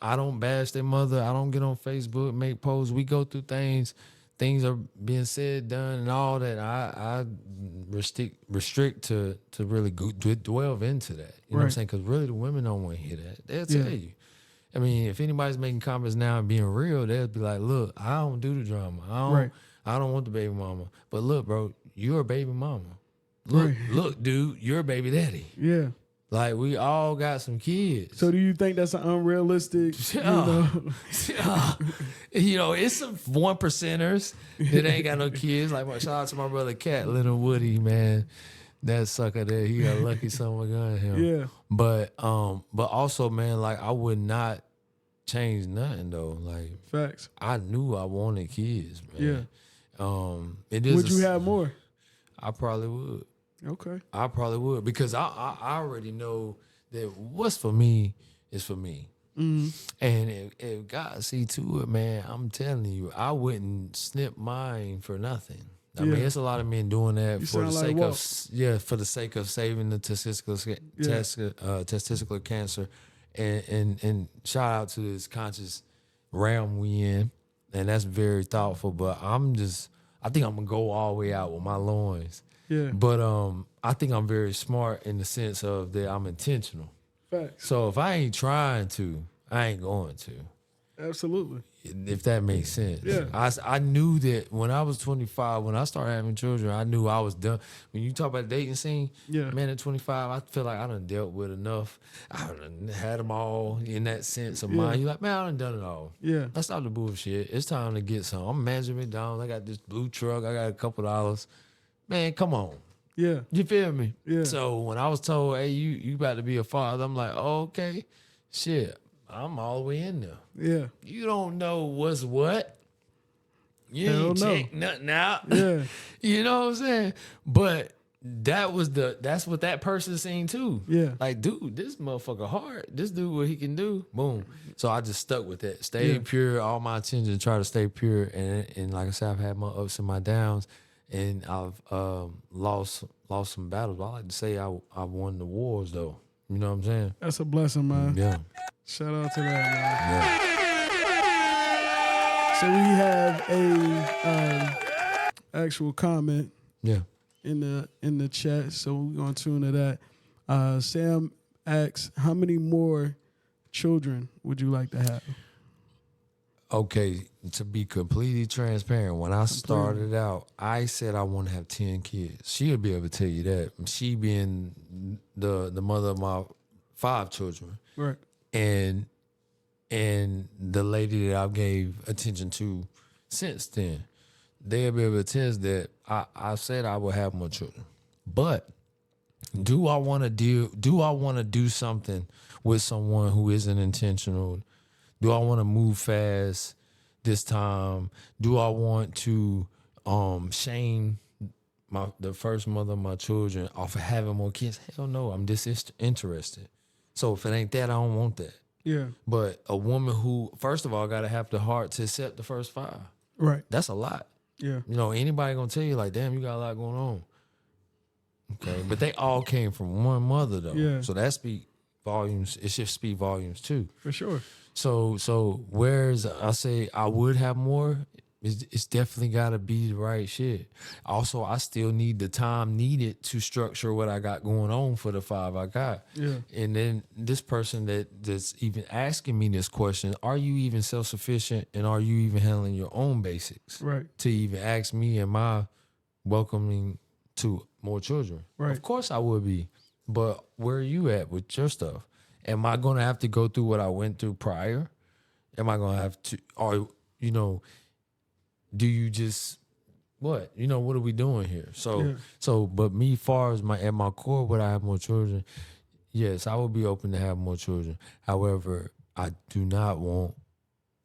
I don't bash their mother. I don't get on Facebook, make posts. We go through things. Things are being said, done, and all that. I restrict to really dwell into that. You know what I'm saying? Because really, the women don't want to hear that. They'll tell you. I mean, if anybody's making comments now and being real, they'll be like, "Look, I don't do the drama. I don't want the baby mama. But look, bro, you're a baby mama. Look, dude, you're a baby daddy. Yeah. Like, we all got some kids. So do you think that's an unrealistic, you know? You know, it's some 1%ers that ain't got no kids. Like, shout out to my brother Cat, Little Woody, man. That sucker there, he got lucky someone got him. Yeah. But also, man, like, I would not change nothing though. Like, facts. I knew I wanted kids, man. Yeah. It is. Would you have more? I probably would. Okay. I probably would, because I already know that what's for me is for me. Mm-hmm. And if God see to it, man, I'm telling you, I wouldn't snip mine for nothing. I mean, it's a lot of men doing that for the sake for the sake of saving the testicular cancer, and shout out to this conscious realm we in, and that's very thoughtful. But I think I'm gonna go all the way out with my loins. Yeah. But I think I'm very smart in the sense of that I'm intentional. Facts. So if I ain't trying to, I ain't going to. Absolutely. If that makes sense. Yeah. I knew that when I was 25, when I started having children, I knew I was done. When you talk about the dating scene, man, at 25, I feel like I done dealt with enough. I done had them all in that sense of mind. You're like, man, I done done it all. Yeah. Let's stop the bullshit. It's time to get some. I'm managing McDonald's. I got this blue truck. I got a couple dollars. Man, come on. Yeah. You feel me? Yeah. So when I was told, hey, you about to be a father, I'm like, oh, okay. Shit, I'm all the way in there. Yeah. You don't know what's what. You Hell ain't no. check nothing out. Yeah. You know what I'm saying? But that's what that person seen too. Yeah. Like, dude, this motherfucker hard. This dude, what he can do. Boom. So I just stuck with that. Stay pure. All my attention, try to stay pure. And like I said, I've had my ups and my downs. And I've lost some battles. But I like to say I won the wars though. You know what I'm saying? That's a blessing, man. Yeah. Shout out to that, man. So we have a actual comment in the chat. So we're gonna tune to that. Sam asks, how many more children would you like to have? Okay, to be completely transparent, when I started out, I said I want to have 10 kids. She'll be able to tell you that. She being the mother of my 5 children. Right. And the lady that I gave attention to since then, they'll be able to attest that I said I would have more children. But do I want to do something with someone who isn't intentional? Do I want to move fast this time? Do I want to shame the first mother of my children off of having more kids? Hell no, I'm disinterested. So if it ain't that, I don't want that. Yeah. But a woman who, first of all, got to have the heart to accept the first 5. Right. That's a lot. Yeah. You know, anybody gonna tell you like, damn, you got a lot going on. Okay, but they all came from one mother though. Yeah. So that speak volumes. It should speak volumes too. For sure. So whereas I say I would have more, it's definitely got to be the right shit. Also, I still need the time needed to structure what I got going on for the 5 I got. Yeah. And then this person that's even asking me this question, are you even self-sufficient and are you even handling your own basics? Right. To even ask me, am I welcoming to more children? Right. Of course I would be. But where are you at with your stuff? Am I going to have to go through what I went through prior? Am I going to have to, or, you know, do you just, what? You know, what are we doing here? So, but me, far as at my core, would I have more children? Yes, I would be open to have more children. However, I do not want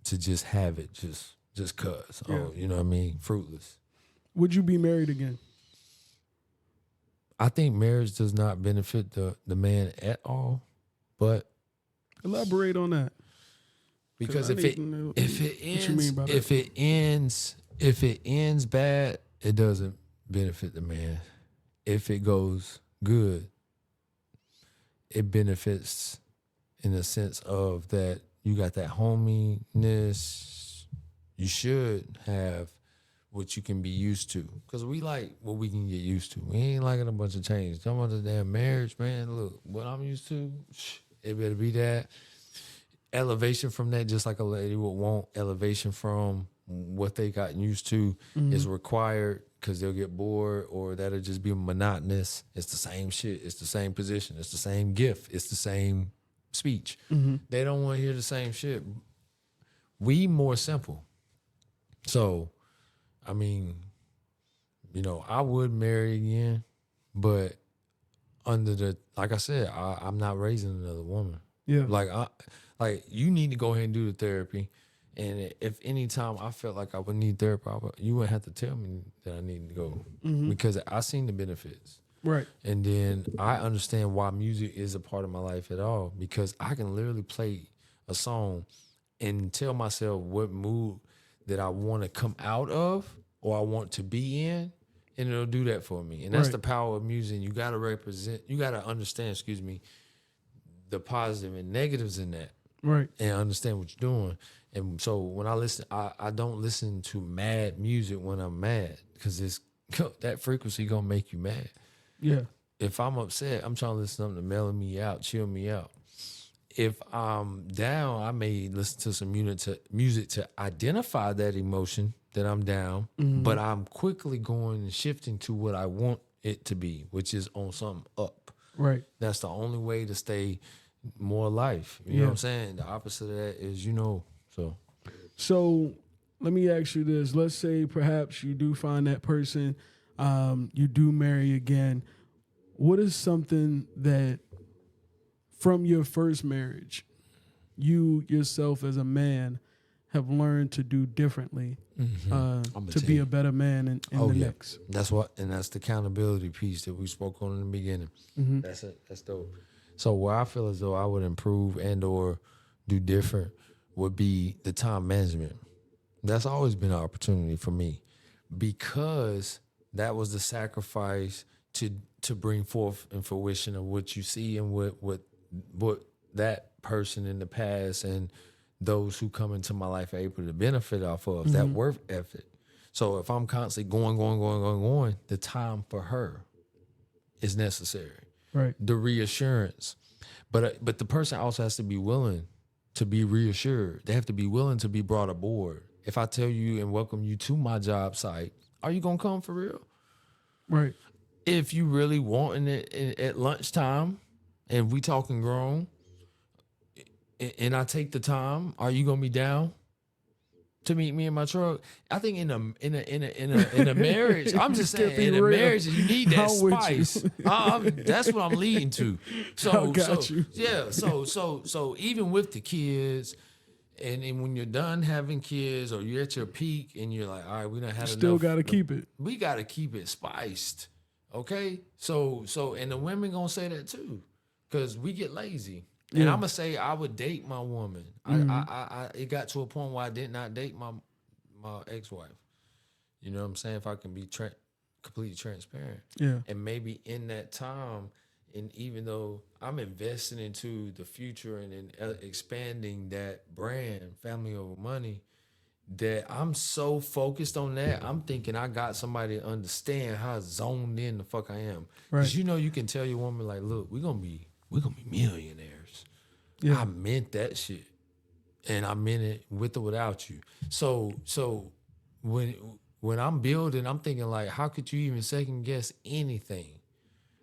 to just have it just cause. Yeah. Oh, you know what I mean? Fruitless. Would you be married again? I think marriage does not benefit the man at all, but Elaborate on that. because I if need it to know if it what you mean by ends that. if it ends bad, it doesn't benefit the man. If it goes good, it benefits in the sense of that you got that hominess. You should have what you can be used to. Because we like what we can get used to. We ain't liking a bunch of change. Talking about the damn marriage, man. Look, what I'm used to, it better be that. Elevation from that, just like a lady would want elevation from what they got used to, is required because they'll get bored or that'll just be monotonous. It's the same shit. It's the same position. It's the same gift. It's the same speech. They don't want to hear the same shit. We more simple. So, I mean, you know, I would marry again, but under the, like I said, I'm not raising another woman. Yeah. Like you need to go ahead and do the therapy. And if any time I felt like I would need therapy, you wouldn't have to tell me that I need to go because I seen the benefits. Right. And then I understand why music is a part of my life at all, because I can literally play a song and tell myself what mood that I want to come out of or I want to be in, and it'll do that for me. And that's Right. the power of music. You got to understand, the positive and negatives in that. Right. And understand what you're doing. And so when I listen, I don't listen to mad music when I'm mad, because it's that frequency gonna make you mad. Yeah. If I'm upset, I'm trying to listen to something to mellow me out, chill me out. If I'm down, I may listen to some music to identify that emotion that I'm down, but I'm quickly going and shifting to what I want it to be, which is on something up. Right. That's the only way to stay more life. You know what I'm saying? The opposite of that is, So let me ask you this. Let's say perhaps you do find that person, you do marry again. What is something that from your first marriage, you yourself as a man have learned to do differently to be a better man in the next? That's the accountability piece that we spoke on in the beginning. That's it. That's dope. So where I feel as though I would improve and or do different would be the time management. That's always been an opportunity for me, because that was the sacrifice to bring forth in fruition of what you see and what that person in the past and those who come into my life are able to benefit off of that work ethic. So if I'm constantly going, the time for her is necessary. Right. The reassurance. But the person also has to be willing to be reassured. They have to be willing to be brought aboard. If I tell you and welcome you to my job site, are you going to come for real? Right. If you really wanting it at lunchtime and we talking grown and I take the time, are you going to be down to meet me in my truck? I think in a marriage, I'm just saying, in a marriage, you need that spice. That's what I'm leading to. So even with the kids, and when you're done having kids or you're at your peak and you're like, all right, we done had enough. Still got to keep it. We got to keep it spiced. Okay? So and the women gonna say that too, because we get lazy. And I'm gonna say I would date my woman. It got to a point where I did not date my ex-wife. You know what I'm saying? If I can be completely transparent. Yeah. And maybe in that time, and even though I'm investing into the future and in expanding that brand, Family Over Money, that I'm so focused on that, I'm thinking I got somebody to understand how zoned in the fuck I am. Because you can tell your woman, like, look, we're gonna be millionaires. Yeah. I meant that shit. And I meant it with or without you. So when I'm building, I'm thinking like, how could you even second guess anything?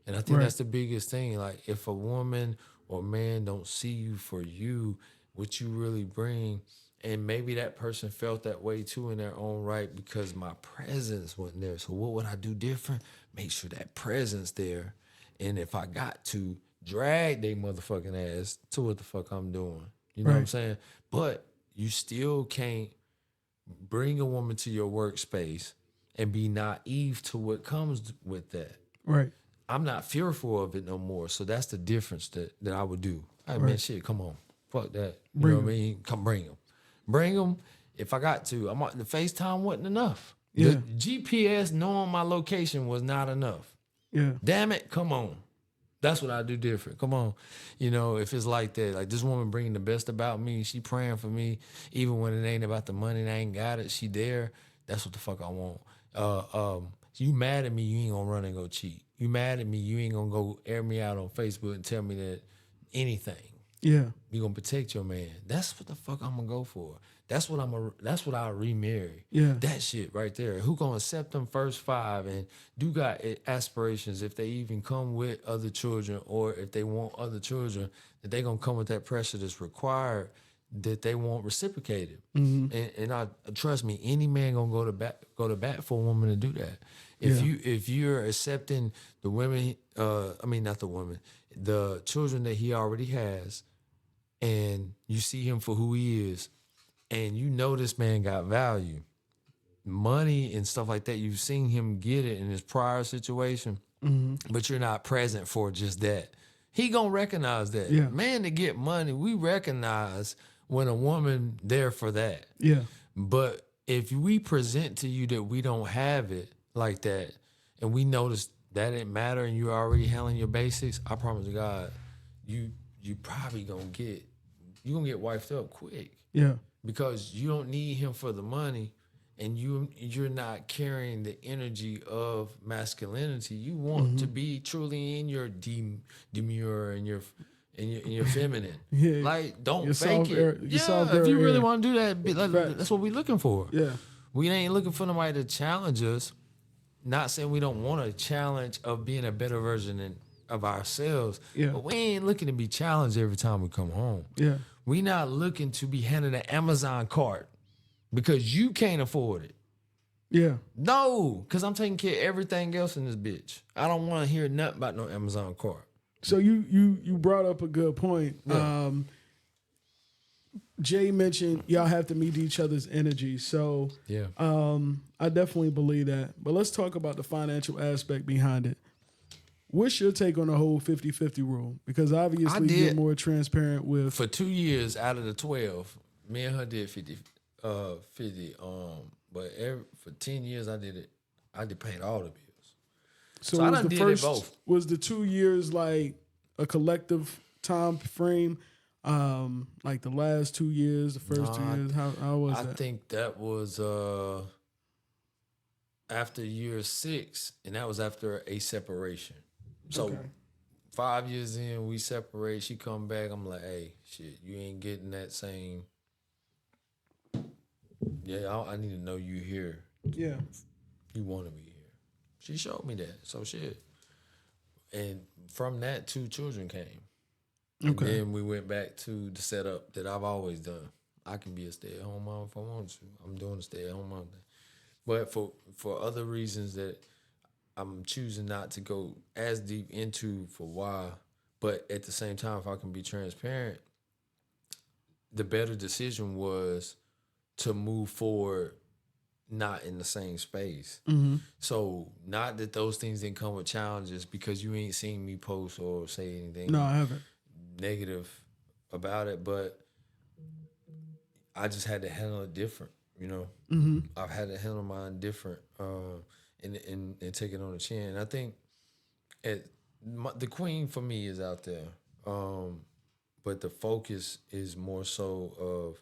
And I think that's the biggest thing. Like, if a woman or man don't see you for you, what you really bring, and maybe that person felt that way too in their own right because my presence wasn't there. So what would I do different? Make sure that presence there. And if I got to, drag they motherfucking ass to what the fuck I'm doing. You know what I'm saying? But you still can't bring a woman to your workspace and be naive to what comes with that. Right. I'm not fearful of it no more. So that's the difference that I would do. Hey, man, Right. shit, come on. Fuck that. You Bring know what I mean? Come bring them. Bring them if I got to. The FaceTime wasn't enough. Yeah. The GPS knowing my location was not enough. Yeah. Damn it, come on. That's what I do different. Come on. You know, if it's like that, like this woman bringing the best about me, she praying for me, even when it ain't about the money and I ain't got it, she there. That's what the fuck I want. You mad at me, you ain't gonna run and go cheat. You mad at me, you ain't gonna go air me out on Facebook and tell me that anything. Yeah. You gonna protect your man. That's what the fuck I'm gonna go for. That's what I'll remarry. Yeah. That shit right there. Who gonna accept them first 5 and do got aspirations if they even come with other children or if they want other children, that they gonna come with that pressure that's required that they want reciprocated. And I trust me, any man gonna go to bat for a woman to do that. If you're accepting the women, not the women, the children that he already has, and you see him for who he is, and you know this man got value, money and stuff like that, you've seen him get it in his prior situation, but you're not present for just that. He gonna recognize that. Yeah. Man, to get money, we recognize when a woman there for that. Yeah. But if we present to you that we don't have it like that, and we notice that didn't matter and you're already handling your basics, I promise to God, you probably gonna get wifed up quick. Yeah. Because you don't need him for the money, and you're not carrying the energy of masculinity. You want to be truly in your demure and your feminine. Yeah. Like, don't Your fake soft it. air- your soft If you air, really yeah. want to do that, that's what we're looking for. Yeah. We ain't looking for nobody to challenge us. Not saying we don't want a challenge of being a better version of ourselves, Yeah. but we ain't looking to be challenged every time we come home. Yeah. We not looking to be handed an Amazon cart because you can't afford it. Yeah. No, because I'm taking care of everything else in this bitch. I don't want to hear nothing about no Amazon cart. So you brought up a good point. Yeah. Jay mentioned y'all have to meet each other's energy. So Yeah. I definitely believe that. But let's talk about the financial aspect behind it. What's your take on the whole 50-50 rule? Because obviously you're more transparent with... For 2 years out of the 12, me and her did 50. But for 10 years I did paid all the bills. So I was done the did it first, both. Was the 2 years like a collective time frame? Like the last 2 years, the first 2 years? How was that? I think that was after year 6, and that was after a separation. So 5 years in, we separate. She come back. I'm like, hey, shit, you ain't getting that same. Yeah, I need to know you here. Yeah. You want to be here. She showed me that. So shit. And from that, 2 children came. And then we went back to the setup that I've always done. I can be a stay-at-home mom if I want to. I'm doing a stay-at-home mom thing. But for other reasons that I'm choosing not to go as deep into for why, but at the same time, if I can be transparent, the better decision was to move forward not in the same space. So not that those things didn't come with challenges, because you ain't seen me post or say anything No, I haven't. negative about it, but I just had to handle it different, you know. I've had to handle mine different and take it on the chin. I think the queen for me is out there, but the focus is more so of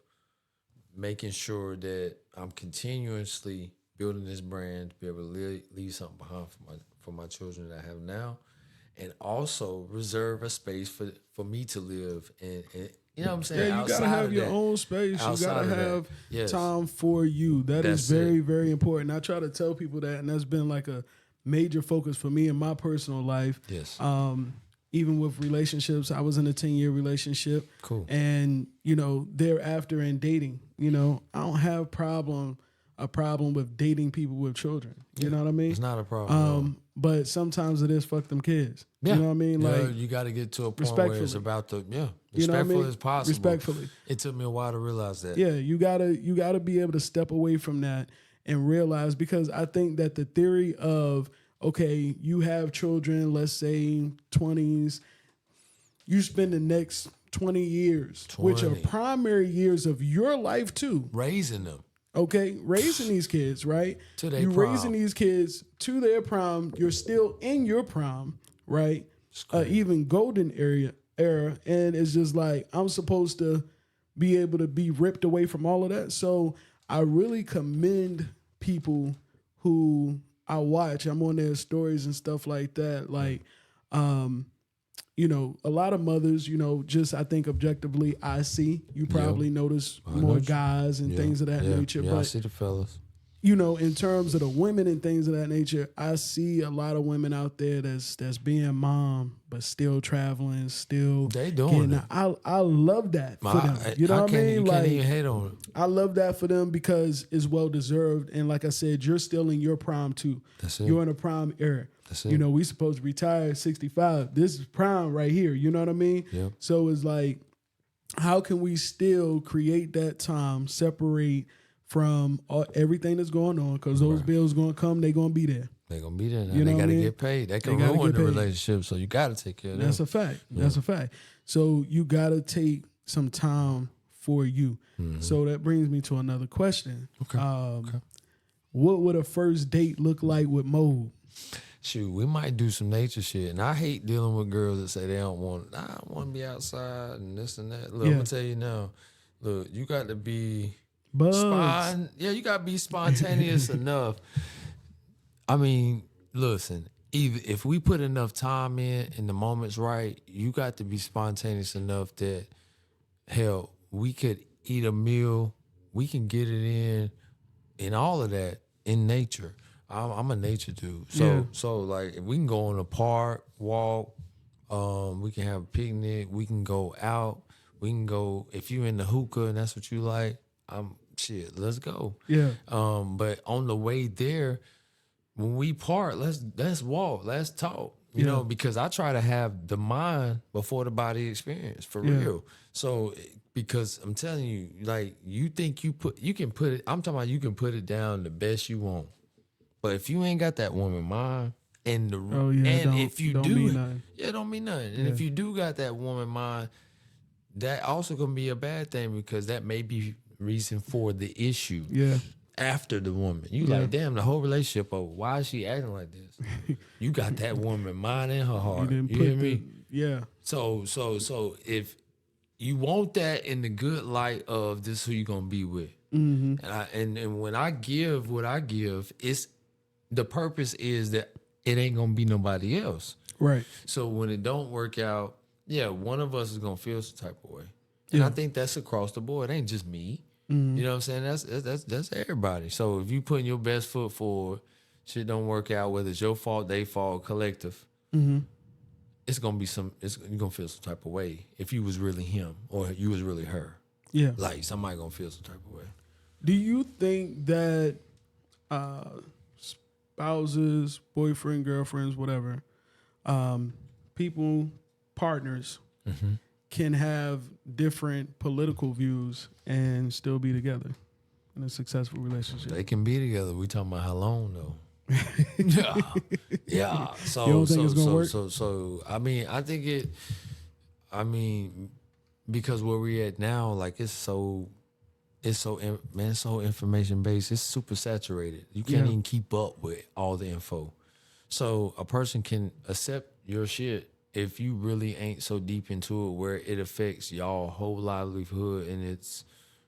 making sure that I'm continuously building this brand to be able to leave something behind for my children that I have now, and also reserve a space for me to live and you know what I'm saying? Yeah, you gotta have your own space. You gotta have time for you. That's very, very important. I try to tell people that, and that's been like a major focus for me in my personal life. Yes. Even with relationships, I was in a 10-year relationship. Cool. And, thereafter in dating, I don't have a problem with dating people with children. You know what I mean? It's not a problem. But sometimes it is fuck them kids. Yeah. You know what I mean? Yeah, Like, you got to get to a point where it's about You know what I Respectful mean? as possible. Respectfully. It took me a while to realize that. Yeah, you gotta be able to step away from that and realize, because I think that the theory of, okay, you have children, let's say 20s, you spend the next 20 years, which are 20. primary years of your life too. Raising them. Okay, raising these kids, right? To their you prime. raising these kids to their prime. You're still in your prime, right? Even golden era, and it's just like, I'm supposed to be able to be ripped away from all of that. So I really commend people who I watch. I'm on their stories and stuff like that. Like, you know, a lot of mothers, you know, just I think objectively, I see you probably notice more guys and things of that nature. Yeah, but I see the fellas. you know, in terms of the women and things of that nature, I see a lot of women out there that's being mom, but still traveling, still they doing it. I love that for them. You know what I mean? You Like, can't even hate on it. I love that for them because it's well deserved. And like I said, you're still in your prime too. That's it. You're in a prime era. That's it. You know, we supposed to retire at 65. This is prime right here. You know what I mean? Yep. So it's like, how can we still create that time, separate from everything that's going on? Because those bills going to come, they going to be there. They're going to be there. Now. You know They got to what I mean? get paid. That can They gotta ruin get the paid. relationship, so you got to take care of That's them. a fact. That's a fact. So you got to take some time for you. So that brings me to another question. Okay. What would a first date look like with M.O.B.E? Shoot, we might do some nature shit. And I hate dealing with girls that say they don't want to be outside and this and that. Look, I'm going to tell you now. Look, you got to be... Bugs. You got to be spontaneous enough. I mean, listen, even if we put enough time in and the moment's right, you got to be spontaneous enough that, hell, we could eat a meal, we can get it in all of that in nature. I'm a nature dude. So like, if we can go in a park, walk, we can have a picnic, we can go out, we can go, if you in the hookah and that's what you like, shit, let's go. Yeah. But on the way there, when we part, let's walk, let's talk. You know, because I try to have the mind before the body experience, for real. So because I'm telling you, like, you think you can put it, I'm talking about you can put it down the best you want. But if you ain't got that woman mind, and if you do, mean nothing. Yeah, don't mean nothing. And if you do got that woman mind, that also gonna be a bad thing, because that may be reason for the issue. Yeah. After the woman, you like, damn, the whole relationship over. Why is she acting like this? You got that woman mind in her heart. You hear me? Yeah. So if you want that in the good light of this, who you gonna be with, and when I give what I give, it's the purpose is that it ain't gonna be nobody else. Right. So when it don't work out, one of us is gonna feel some type of way, and I think that's across the board. It ain't just me. You know what I'm saying? That's everybody. So if you putting your best foot forward, shit don't work out, whether it's your fault, they fault, collective, it's gonna be you're gonna feel some type of way if you was really him or you was really her. Yeah. Like, somebody gonna feel some type of way. Do you think that spouses, boyfriend, girlfriends, whatever, people, partners, can have different political views and still be together in a successful relationship? They can be together. We talking about how long though? Yeah. So you don't think it's gonna work? So I mean, I think it. I mean, because where we at now, like, it's so information based. It's super saturated. You can't even keep up with all the info. So a person can accept your shit if you really ain't so deep into it where it affects y'all whole livelihood and it's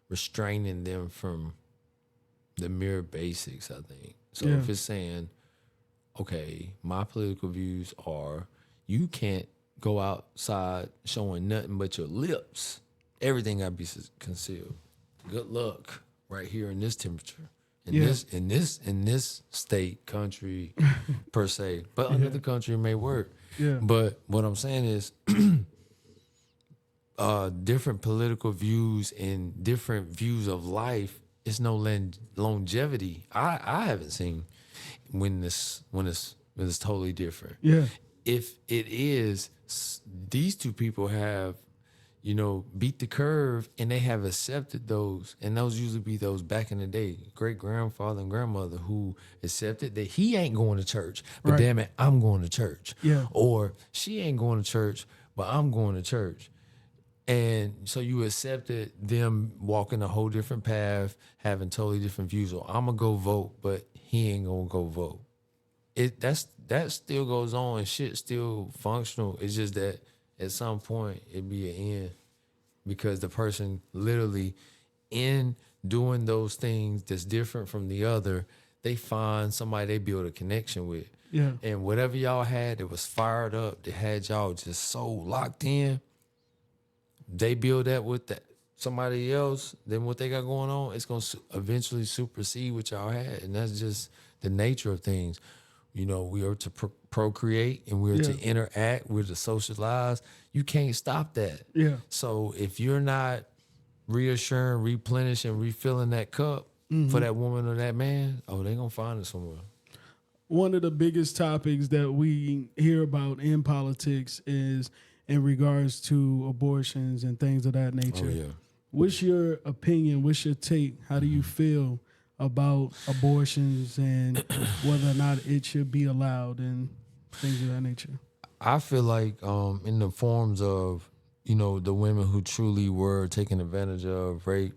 restraining them from the mere basics, I think. So if it's saying, okay, my political views are you can't go outside showing nothing but your lips. Everything gotta be concealed. Good luck right here in this temperature. In this state, country, per se. But another country may work. Yeah. But what I'm saying is different political views and different views of life, it's no longevity. I haven't seen when it's totally different. Yeah. If it is, these two people have, beat the curve, and they have accepted those. And those usually be those back in the day, great grandfather and grandmother who accepted that he ain't going to church, but Right. damn it, I'm going to church. Yeah. Or she ain't going to church, but I'm going to church. And so you accepted them walking a whole different path, having totally different views. Or I'm gonna go vote, but he ain't gonna go vote. That still goes on, and shit still functional. It's just that at some point it'd be an end, because the person literally in doing those things that's different from the other, they find somebody they build a connection with. Yeah. And whatever y'all had that was fired up, that had y'all just so locked in, they build that with that somebody else, then what they got going on, it's going to eventually supersede what y'all had. And that's just the nature of things. We are to procreate, and we're to interact, we're to socialize. You can't stop that. Yeah. So if you're not reassuring, replenishing, refilling that cup for that woman or that man, they're going to find it somewhere. One of the biggest topics that we hear about in politics is in regards to abortions and things of that nature. Oh, yeah. What's your opinion? What's your take? How do you feel about abortions and whether or not it should be allowed and things of that nature? I feel like in the forms of, the women who truly were taken advantage of, rape,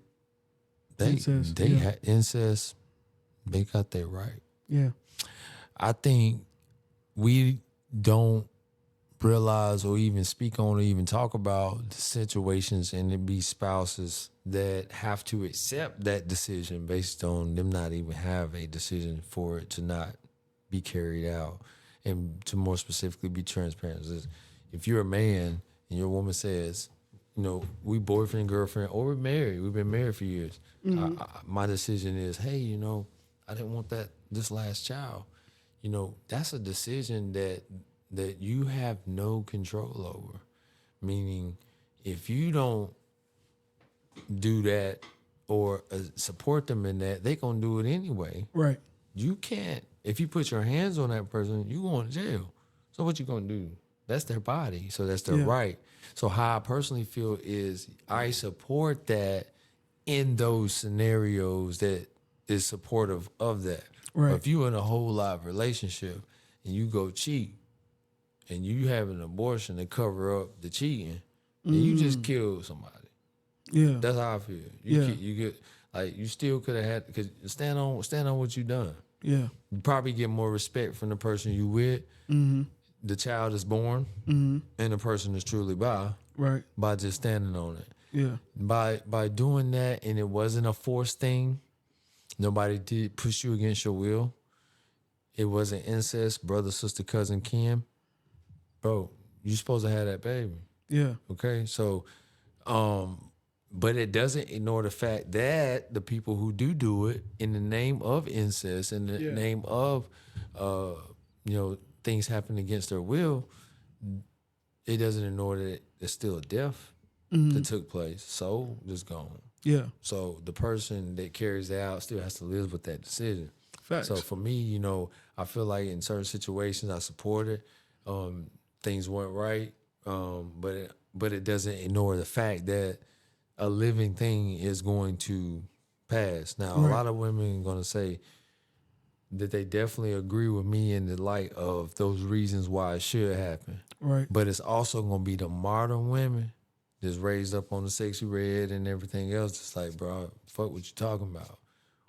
Incest, had incest, they got that right. Yeah. I think we don't realize or even speak on or even talk about the situations, and it be spouses that have to accept that decision based on them not even have a decision for it to not be carried out. And to more specifically be transparent, if you're a man and your woman says, we boyfriend, girlfriend, or we're married, we've been married for years. My decision is, hey, I didn't want this last child. That's a decision that you have no control over. Meaning, if you don't do that or support them in that, they gonna do it anyway. Right. You can't. If you put your hands on that person, you going to jail. So what you gonna do? That's their body, so that's their right. So how I personally feel is I support that in those scenarios that is supportive of that. Right. But if you in a whole live relationship and you go cheat and you have an abortion to cover up the cheating, and you just killed somebody. Yeah. That's how I feel. You get like you still could have had, because stand on what you done. Yeah. You probably get more respect from the person you with. The child is born, and the person is truly by just standing on it. Yeah. By doing that, and it wasn't a forced thing. Nobody did push you against your will. It wasn't incest, brother, sister, cousin, kin. Bro, you supposed to have that baby. Yeah. Okay, so, but it doesn't ignore the fact that the people who do it in the name of incest, in the name of, things happen against their will, it doesn't ignore that it's still a death that took place. So just gone. Yeah. So the person that carries it out still has to live with that decision. Facts. So for me, I feel like in certain situations I support it. Things went right, but it doesn't ignore the fact that a living thing is going to pass. Now, a lot of women are going to say that they definitely agree with me in the light of those reasons why it should happen. Right. But it's also going to be the modern women that's raised up on the sexy red and everything else. It's like, bro, fuck what you talking about.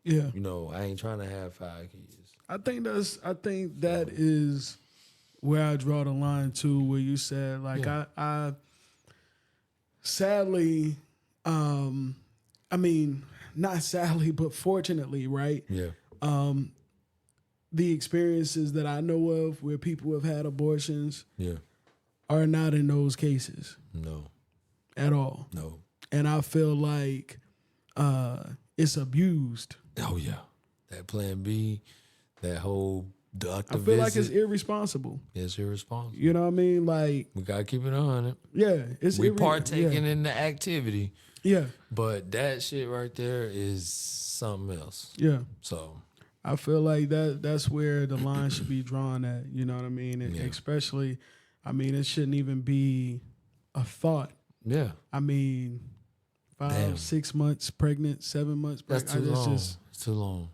Yeah. I ain't trying to have 5 kids. I think that is where I draw the line to, where you said, like, I sadly, I mean, not sadly, but fortunately, right? Yeah. The experiences that I know of where people have had abortions Yeah. are not in those cases No. at all. No. And I feel like it's abused. Oh, yeah. That plan B, that whole doctor I feel like visit. it's irresponsible. It's irresponsible. You know what I mean? Like, We got to keep it 100. yeah, it's We partaking in the activity, Yeah, but that shit right there is something else. yeah. So, I feel like that's where the line should be drawn at. You know what I mean? And Yeah. especially, I mean, it shouldn't even be a thought Yeah. I mean, 5-6 months pregnant, 7 months pregnant. That's too long. It's too long.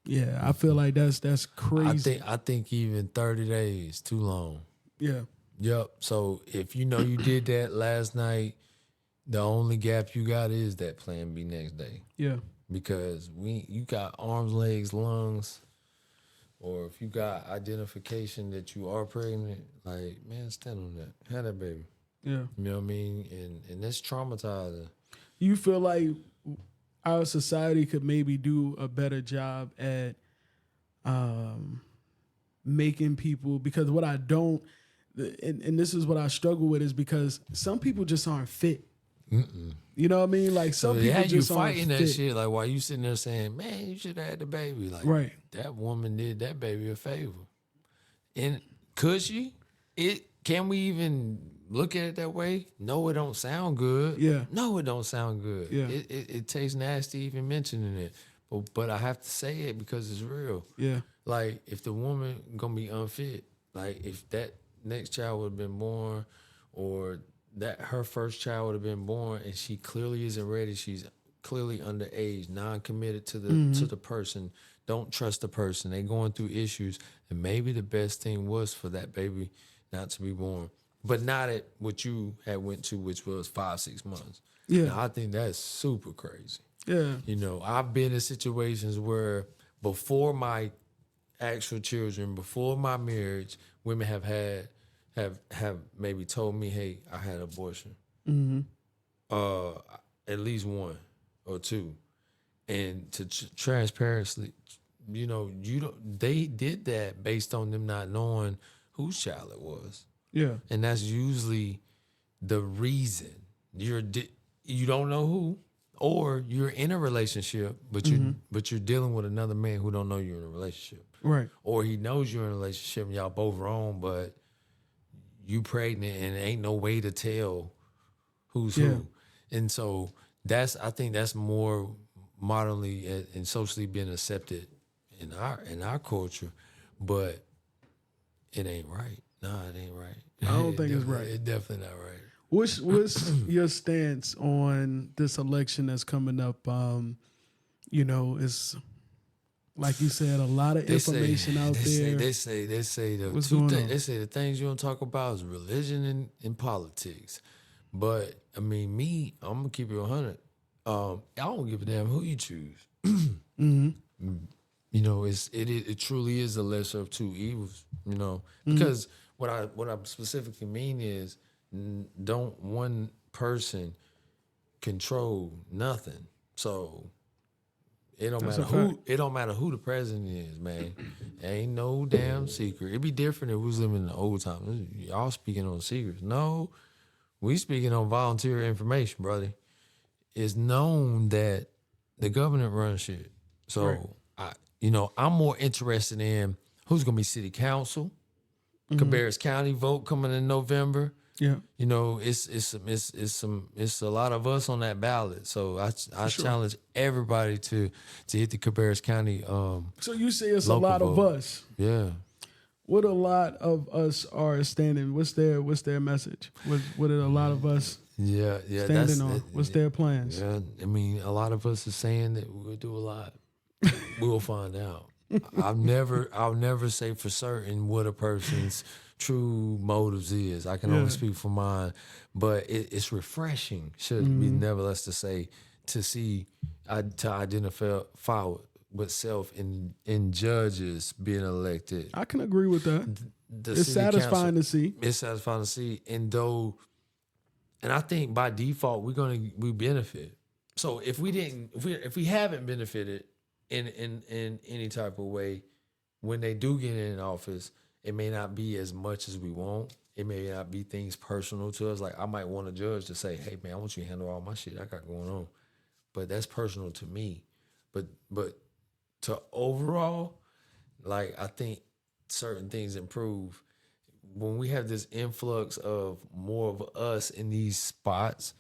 Yeah, I feel like that's crazy. I think even 30 days too long. Yeah. Yep. So if you know you did that last night, the only gap you got is that plan B next day. Yeah. Because you got arms, legs, lungs, or if you got identification that you are pregnant, like, man, stand on that. Have that baby. Yeah. You know what I mean? And that's traumatizing. You feel like our society could maybe do a better job at making people, because what I don't, and this is what I struggle with, is because some people just aren't fit. You know what I mean? Like some people just you aren't fighting fit. that shit. Like, while you sitting there saying, man, you should have had the baby. Like, right. That woman did that baby a favor. And could she? Can we even look at it that way? No, it don't sound good. Yeah. No, it don't sound good. Yeah. It tastes nasty even mentioning it. But I have to say it because it's real. Yeah. Like, if the woman gonna be unfit, like if that next child would have been born, or that her first child would have been born and she clearly isn't ready, she's clearly underage, non-committed to the person, don't trust the person, they going through issues, and maybe the best thing was for that baby not to be born. But not at what you had went to, which was 5-6 months. Yeah. Now, I think that's super crazy. Yeah. You know, I've been in situations where before my actual children, before my marriage, women have maybe told me, hey, I had an abortion. At least one or two. And to transparently, you know, they did that based on them not knowing whose child it was. Yeah. And that's usually the reason. You don't know who, or you're in a relationship, but you're dealing with another man who don't know you're in a relationship. Right. Or he knows you're in a relationship and y'all both wrong, but you pregnant and ain't no way to tell who's who. And so I think that's more modernly and socially being accepted in our culture, but it ain't right. Nah, it ain't right. I don't think it's right. It's definitely not right. What's your stance on this election that's coming up? You know, it's like you said, a lot of information out there. They say the things you don't talk about is religion and politics. But I mean, I'm gonna keep it 100. I don't give a damn who you choose. You know, it truly is the lesser of two evils. You know, because what I specifically mean is, don't one person control nothing. So it don't matter who the president is, man. Ain't no damn secret. It'd be different if we was living in the old times. Y'all speaking on secrets. No, we speaking on volunteer information, brother. It's known that the government runs shit. So I'm more interested in who's gonna be city council, Cabarrus County vote coming in November. Yeah, you know, it's a lot of us on that ballot. So I challenge everybody to hit the Cabarrus County. So you say it's a lot of us. Yeah. What a lot of us are standing. What's their message? What are a lot of us? Yeah. Standing on. What's their plans? Yeah, I mean, a lot of us are saying that we'll do a lot. We'll find out. I'll never say for certain what a person's true motives is. I can only speak for mine, but it's refreshing. Should be nevertheless to say to identify with self in judges being elected. I can agree with that. It's satisfying to see. It's satisfying to see, and I think by default we benefit. So if we haven't benefited in any type of way, when they do get in office, it may not be as much as we want. It may not be things personal to us. Like I might want a judge to say, "Hey man, I want you to handle all my shit I got going on," but that's personal to me. But to overall, like I think certain things improve when we have this influx of more of us in these spots.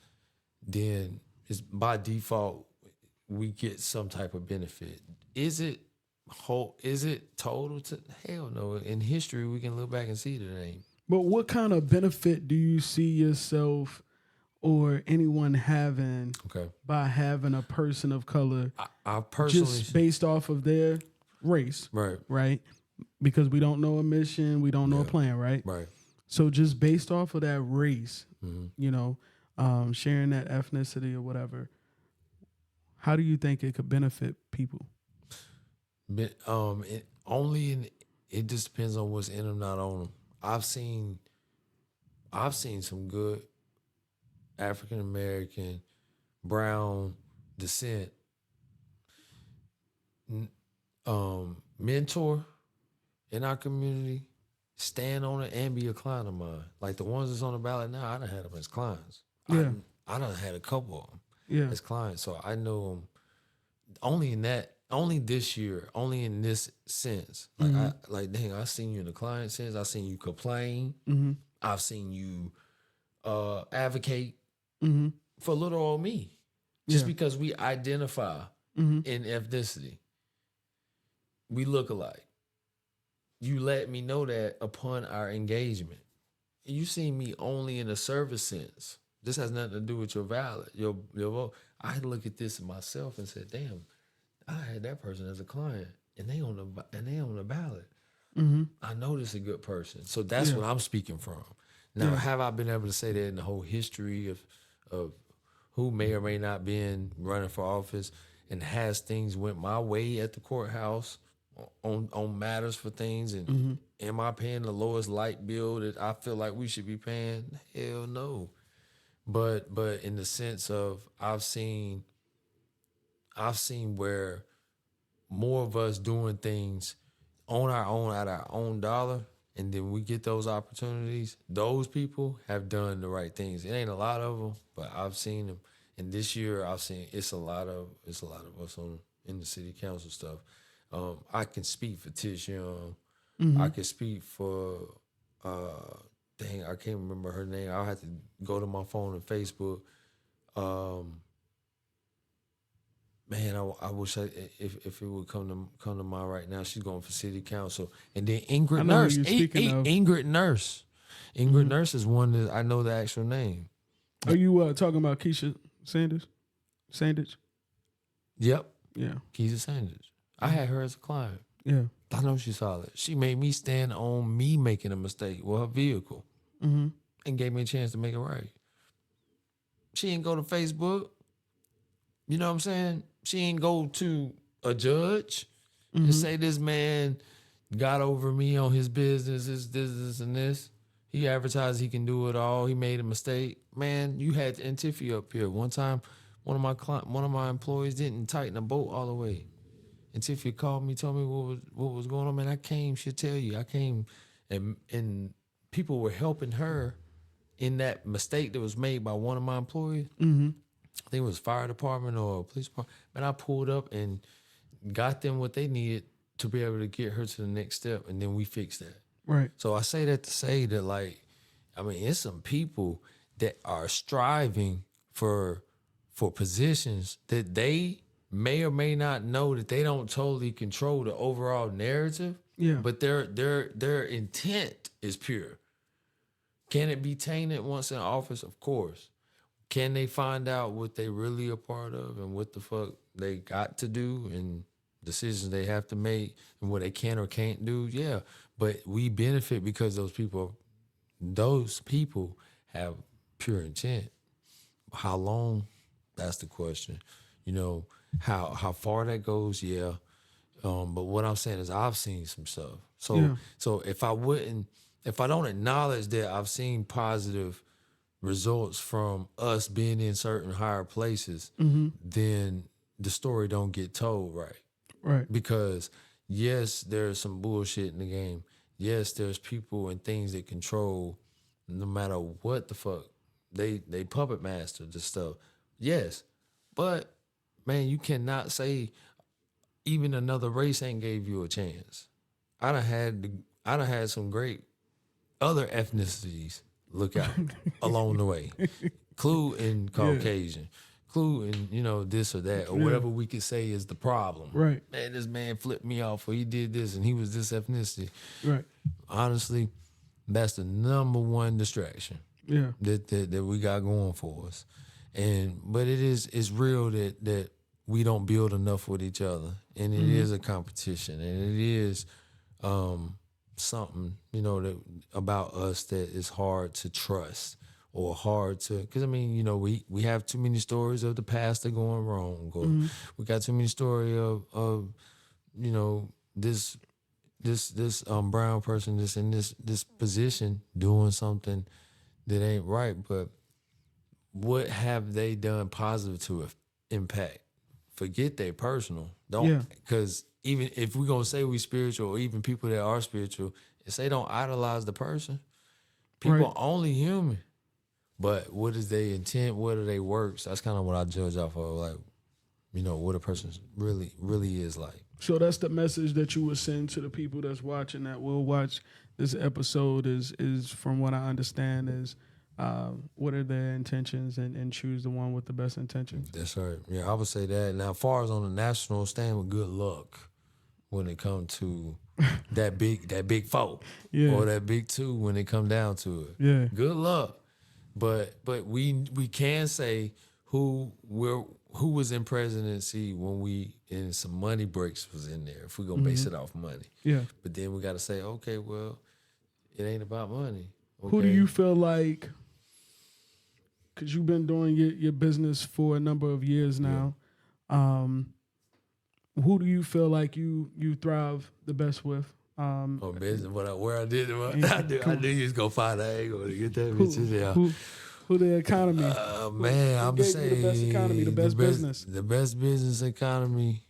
Then it's by default we get some type of benefit. Is it total? To hell no. In history, we can look back and see that it ain't. But what kind of benefit do you see yourself, or anyone having Okay. by having a person of color I personally just based off of their race, right. right? Because we don't know a mission, we don't know a Yeah. plan, right? Right. So just based off of that race, Mm-hmm. you know, sharing that ethnicity or whatever, how do you think it could benefit people? But it just depends on what's in them, not on them. I've seen some good African American, brown descent mentor in our community stand on it and be a client of mine. Like the ones that's on the ballot now, I done had them as clients. Yeah. I done had a couple of them Yeah. as clients, so I know them only this year, only in this sense. Like dang, I seen you in the client sense. I seen you complain. Mm-hmm. I've seen you advocate Mm-hmm. for little old me, just Yeah. because we identify Mm-hmm. in ethnicity. We look alike. You let me know that upon our engagement. You see me only in a service sense. This has nothing to do with your valid, your vote. I look at this myself and said, damn, I had that person as a client and they on the ballot. Mm-hmm. I know this is a good person. So that's Yeah. what I'm speaking from. Now, Yeah. have I been able to say that in the whole history of who may or may not been running for office, and has things went my way at the courthouse on matters for things, and am I paying the lowest light bill that I feel like we should be paying? Hell no. But in the sense of I've seen where more of us doing things on our own at our own dollar, and then we get those opportunities. Those people have done the right things. It ain't a lot of them, but I've seen them. And this year, I've seen it's a lot of us in the city council stuff. I can speak for Tish Young. I can speak for dang, I can't remember her name. I'll have to go to my phone and Facebook. Man, I wish if it would come to mind right now. She's going for city council, and then I Ingrid know who Nurse. you're speaking of. Ingrid Nurse. Ingrid Nurse is one that I know the actual name. Are you talking about Keisha Sandage? Yep, Yeah. Keisha Sanders. I had her as a client. Yeah. I know she's solid. She made me stand on me making a mistake with her vehicle, Mm-hmm. and gave me a chance to make it right. She didn't go to Facebook. You know what I'm saying? She ain't go to a judge and say this man got over me on his business, this, and this. He advertised he can do it all. He made a mistake. Man, you had Antifa up here. One time, one of my employees didn't tighten the bolt all the way. Antifa called me, told me what was going on. Man, I came, she'll tell you. I came and people were helping her in that mistake that was made by one of my employees. Mm-hmm. I think it was fire department or police department. Man, I pulled up and got them what they needed to be able to get her to the next step, and then we fixed that. Right. So I say that to say that, like, I mean, it's some people that are striving for positions that they may or may not know that they don't totally control the overall narrative. Yeah. But their intent is pure. Can it be tainted once in office? Of course. Can they find out what they really a part of and what the fuck they got to do and decisions they have to make and what they can or can't do? Yeah. But we benefit because those people have pure intent. How long? That's the question. You know, how far that goes, yeah. But what I'm saying is I've seen some stuff. So if I don't acknowledge that I've seen positive results from us being in certain higher places, then the story don't get told right. Right. Because yes, there's some bullshit in the game. Yes, there's people and things that control no matter what the fuck. They puppet master the stuff. Yes. But man, you cannot say even another race ain't gave you a chance. I done had some great other ethnicities look out along the way. Clue in Caucasian. Clue in, this or that, or whatever we could say is the problem. Right. Man, this man flipped me off, or he did this and he was this ethnicity. Right. Honestly, that's the number one distraction. Yeah. That we got going for us. But it's real that we don't build enough with each other. And it is a competition, and it is something, that about us that is hard to trust or hard to, because I mean, we have too many stories of the pastor going wrong, or we got too many stories of this brown person that's in this position doing something that ain't right. But what have they done positive to impact? Forget their personal. Because even if we're gonna say we spiritual, or even people that are spiritual, if they don't idolize the person, people are only human. But what is their intent? What are their works? That's kind of what I judge off of, like, what a person really is like. So that's the message that you would send to the people that's watching, that will watch this episode, is from what I understand, is what are their intentions, and choose the one with the best intentions. That's right. Yeah, I would say that. Now, as far as on the national stand, with good luck when it comes to that big four, or that big two when it come down to it. Yeah. Good luck. But we can say who was in presidency when and some money breaks was in there, if we're gonna base it off money. Yeah. But then we gotta say, okay, well, it ain't about money. Okay. Who do you feel like, because you've been doing your business for a number of years now, who do you feel like you thrive the best with? Business, where I did it, I knew you was gonna find an angle to get that bitch in there. Who the economy? Man, I'm saying the best economy, the best business. The best business economy.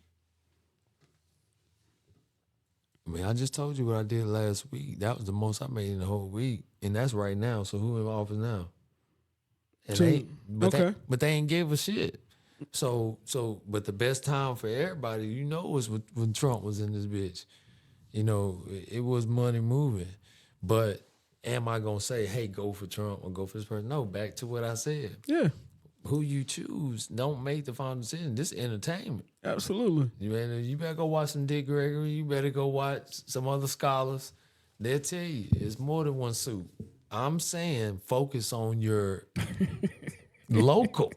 I mean, I just told you what I did last week. That was the most I made in the whole week, and that's right now. So who in office now? And but they ain't gave a shit. So, but the best time for everybody, was when Trump was in this bitch. It was money moving. But am I gonna say, hey, go for Trump or go for this person? No, back to what I said. Yeah. Who you choose don't make the final decision. This is entertainment. Absolutely. You better go watch some Dick Gregory. You better go watch some other scholars. They'll tell you it's more than one suit. I'm saying focus on your local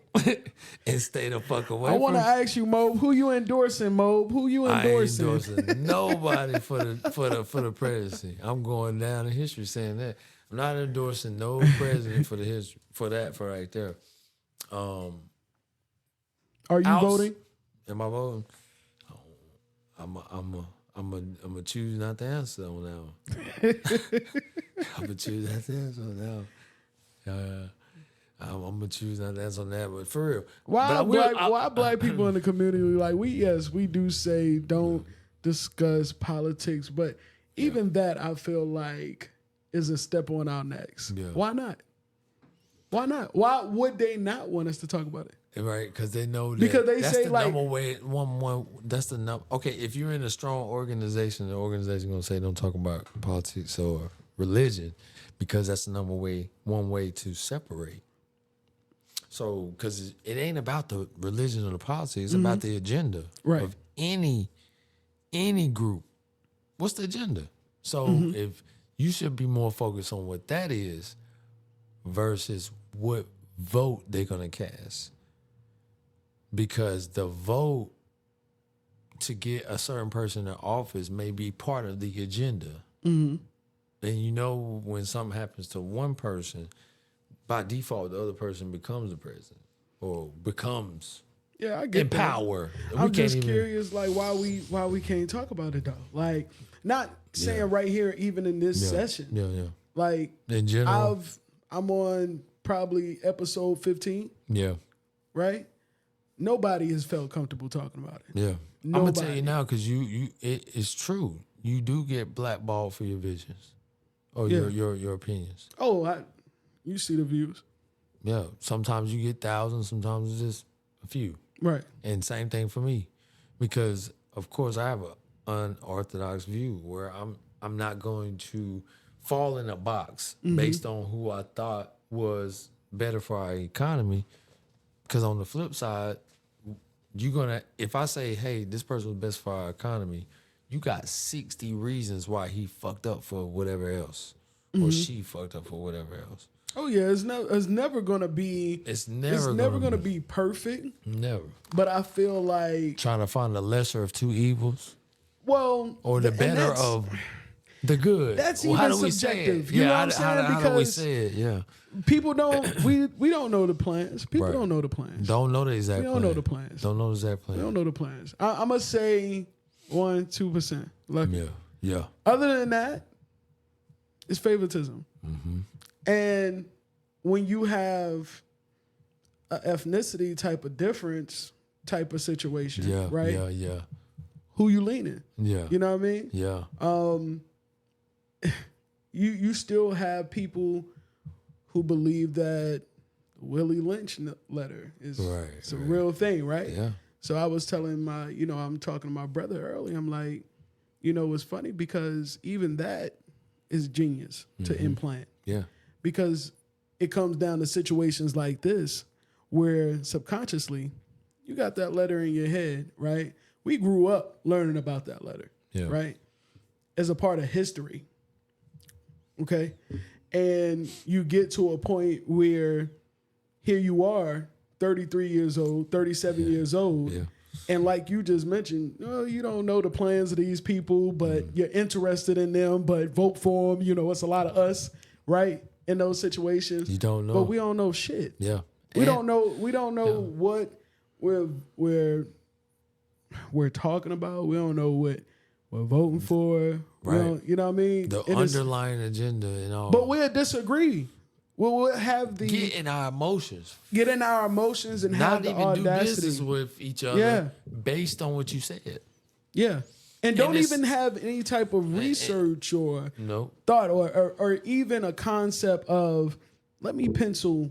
and stay the fuck away. I want to ask you, M.O.B.E, who you endorsing, M.O.B.E? Who you endorsing? I ain't endorsing nobody for the presidency. I'm going down in history saying that. I'm not endorsing no president for the history for right there. Are you voting? Am I voting? I'm gonna choose not to answer on that one. I'm gonna choose not to answer on that one. I'm gonna choose not to answer on that, but for real. Why black people in the community, like, we do say don't discuss politics, but even that I feel like is a step on our necks. Yeah. Why not? Why not? Why would they not want us to talk about it? Right, because they know that because they that's say the like number way. One. That's the number. Okay, if you're in a strong organization, the organization gonna say don't talk about politics or religion, because that's the one way to separate. So, because it ain't about the religion or the politics, it's about the agenda of any group. What's the agenda? So, if you should be more focused on what that is versus what vote they're gonna cast. Because the vote to get a certain person in office may be part of the agenda. And when something happens to one person, by default, the other person becomes the president or becomes I get in power. I'm just curious, like, why we can't talk about it though. Like, not saying right here, even in this session. Yeah. Like, in general, I'm on probably episode 15. Yeah. Right. Nobody has felt comfortable talking about it. Yeah. Nobody. I'm gonna tell you now, because it's true. You do get blackballed for your visions or your opinions. Oh, you see the views. Yeah. Sometimes you get thousands. Sometimes it's just a few. Right. And same thing for me, because of course I have an unorthodox view where I'm not going to fall in a box based on who I thought was better for our economy. Because on the flip side, if I say, hey, this person was best for our economy, you got 60 reasons why he fucked up for whatever else, or she fucked up for whatever else. Oh yeah, it's never gonna be. It's never gonna be perfect. Never. But I feel like Trying to find the lesser of two evils. Well, or the better of the good. That's well, even how do we subjective. Say it? You yeah, know what I'm saying? How do we say it? Yeah. People don't. We don't know the plans. People don't know the plans. Don't know the exact. We don't know the plans. Don't know the exact plan. We don't know the plans. I'm gonna say 1-2% lucky. Yeah. Other than that, it's favoritism. Mm-hmm. And when you have an ethnicity type of difference, type of situation, right? Yeah. Who you leaning? Yeah. You know what I mean? Yeah. You still have people who believe that Willie Lynch letter is it's a real thing, right? Yeah. So I was telling I'm talking to my brother early. I'm like, it's funny because even that is genius to implant. Yeah. Because it comes down to situations like this where subconsciously you got that letter in your head, right? We grew up learning about that letter, right? As a part of history. Okay. And you get to a point where here you are, 33 years old, 37 years old. Yeah. And like you just mentioned, you don't know the plans of these people, but you're interested in them, but vote for them. It's a lot of us, right? In those situations. You don't know. But we don't know shit. Yeah. We don't know what we're talking about. We don't know what we're voting for. Right. You know what I mean? The underlying agenda and all. But we'll disagree. We'll have the get in our emotions. Get in our emotions and not have the even audacity. do business with each other based on what you said. Yeah. And don't even have any type of research or thought or even a concept of let me pencil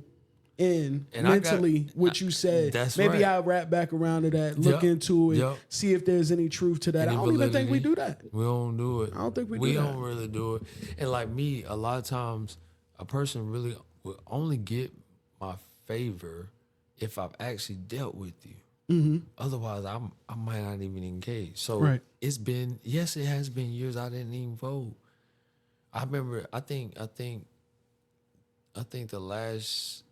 in mentally what you said. Maybe I'll wrap back around to that, look into it, see if there's any truth to that. I don't even think we do that. We don't do it. I don't think we do that. We that. don't really do it. And like me, a lot of times a person really will only get my favor if I've actually dealt with you. Mm-hmm. Otherwise, I might not even engage. So it has been years I didn't even vote. I remember, I think the last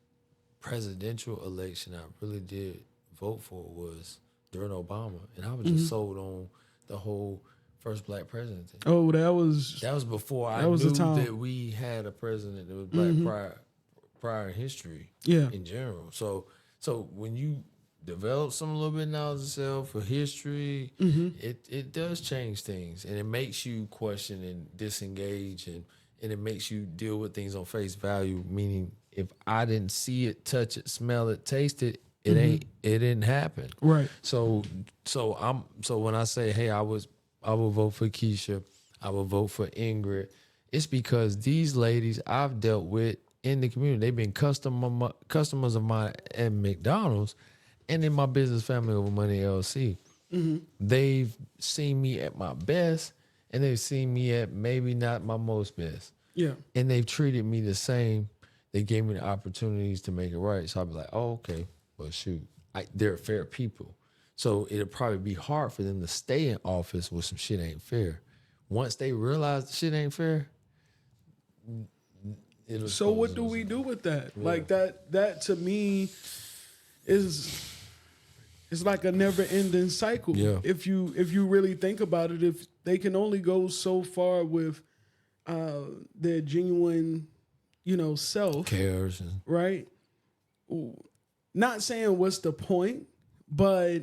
presidential election I really did vote for was during Obama, and I was just sold on the whole first black president thing. Oh, that was before I knew that we had a president that was black prior in history. Yeah. In general. So when you develop some a little bit of knowledge of self or history, it does change things, and it makes you question and disengage, and it makes you deal with things on face value. Meaning, if I didn't see it, touch it, smell it, taste it, it didn't happen. Right. So when I say, hey, I will vote for Keisha, I will vote for Ingrid, it's because these ladies I've dealt with in the community, they've been customers of mine at McDonald's and in my business Family Over Money LLC. Mm-hmm. They've seen me at my best, and they've seen me at maybe not my most best. Yeah. And they've treated me the same. They gave me the opportunities to make it right. So I'll be like, oh, okay, well, shoot, they're fair people. So it'll probably be hard for them to stay in office where some shit ain't fair. Once they realize the shit ain't fair, so what do we do with that? Yeah. Like that to me is like a never-ending cycle. Yeah. If you really think about it, if they can only go so far with their genuine, self cares, right? Not saying what's the point, but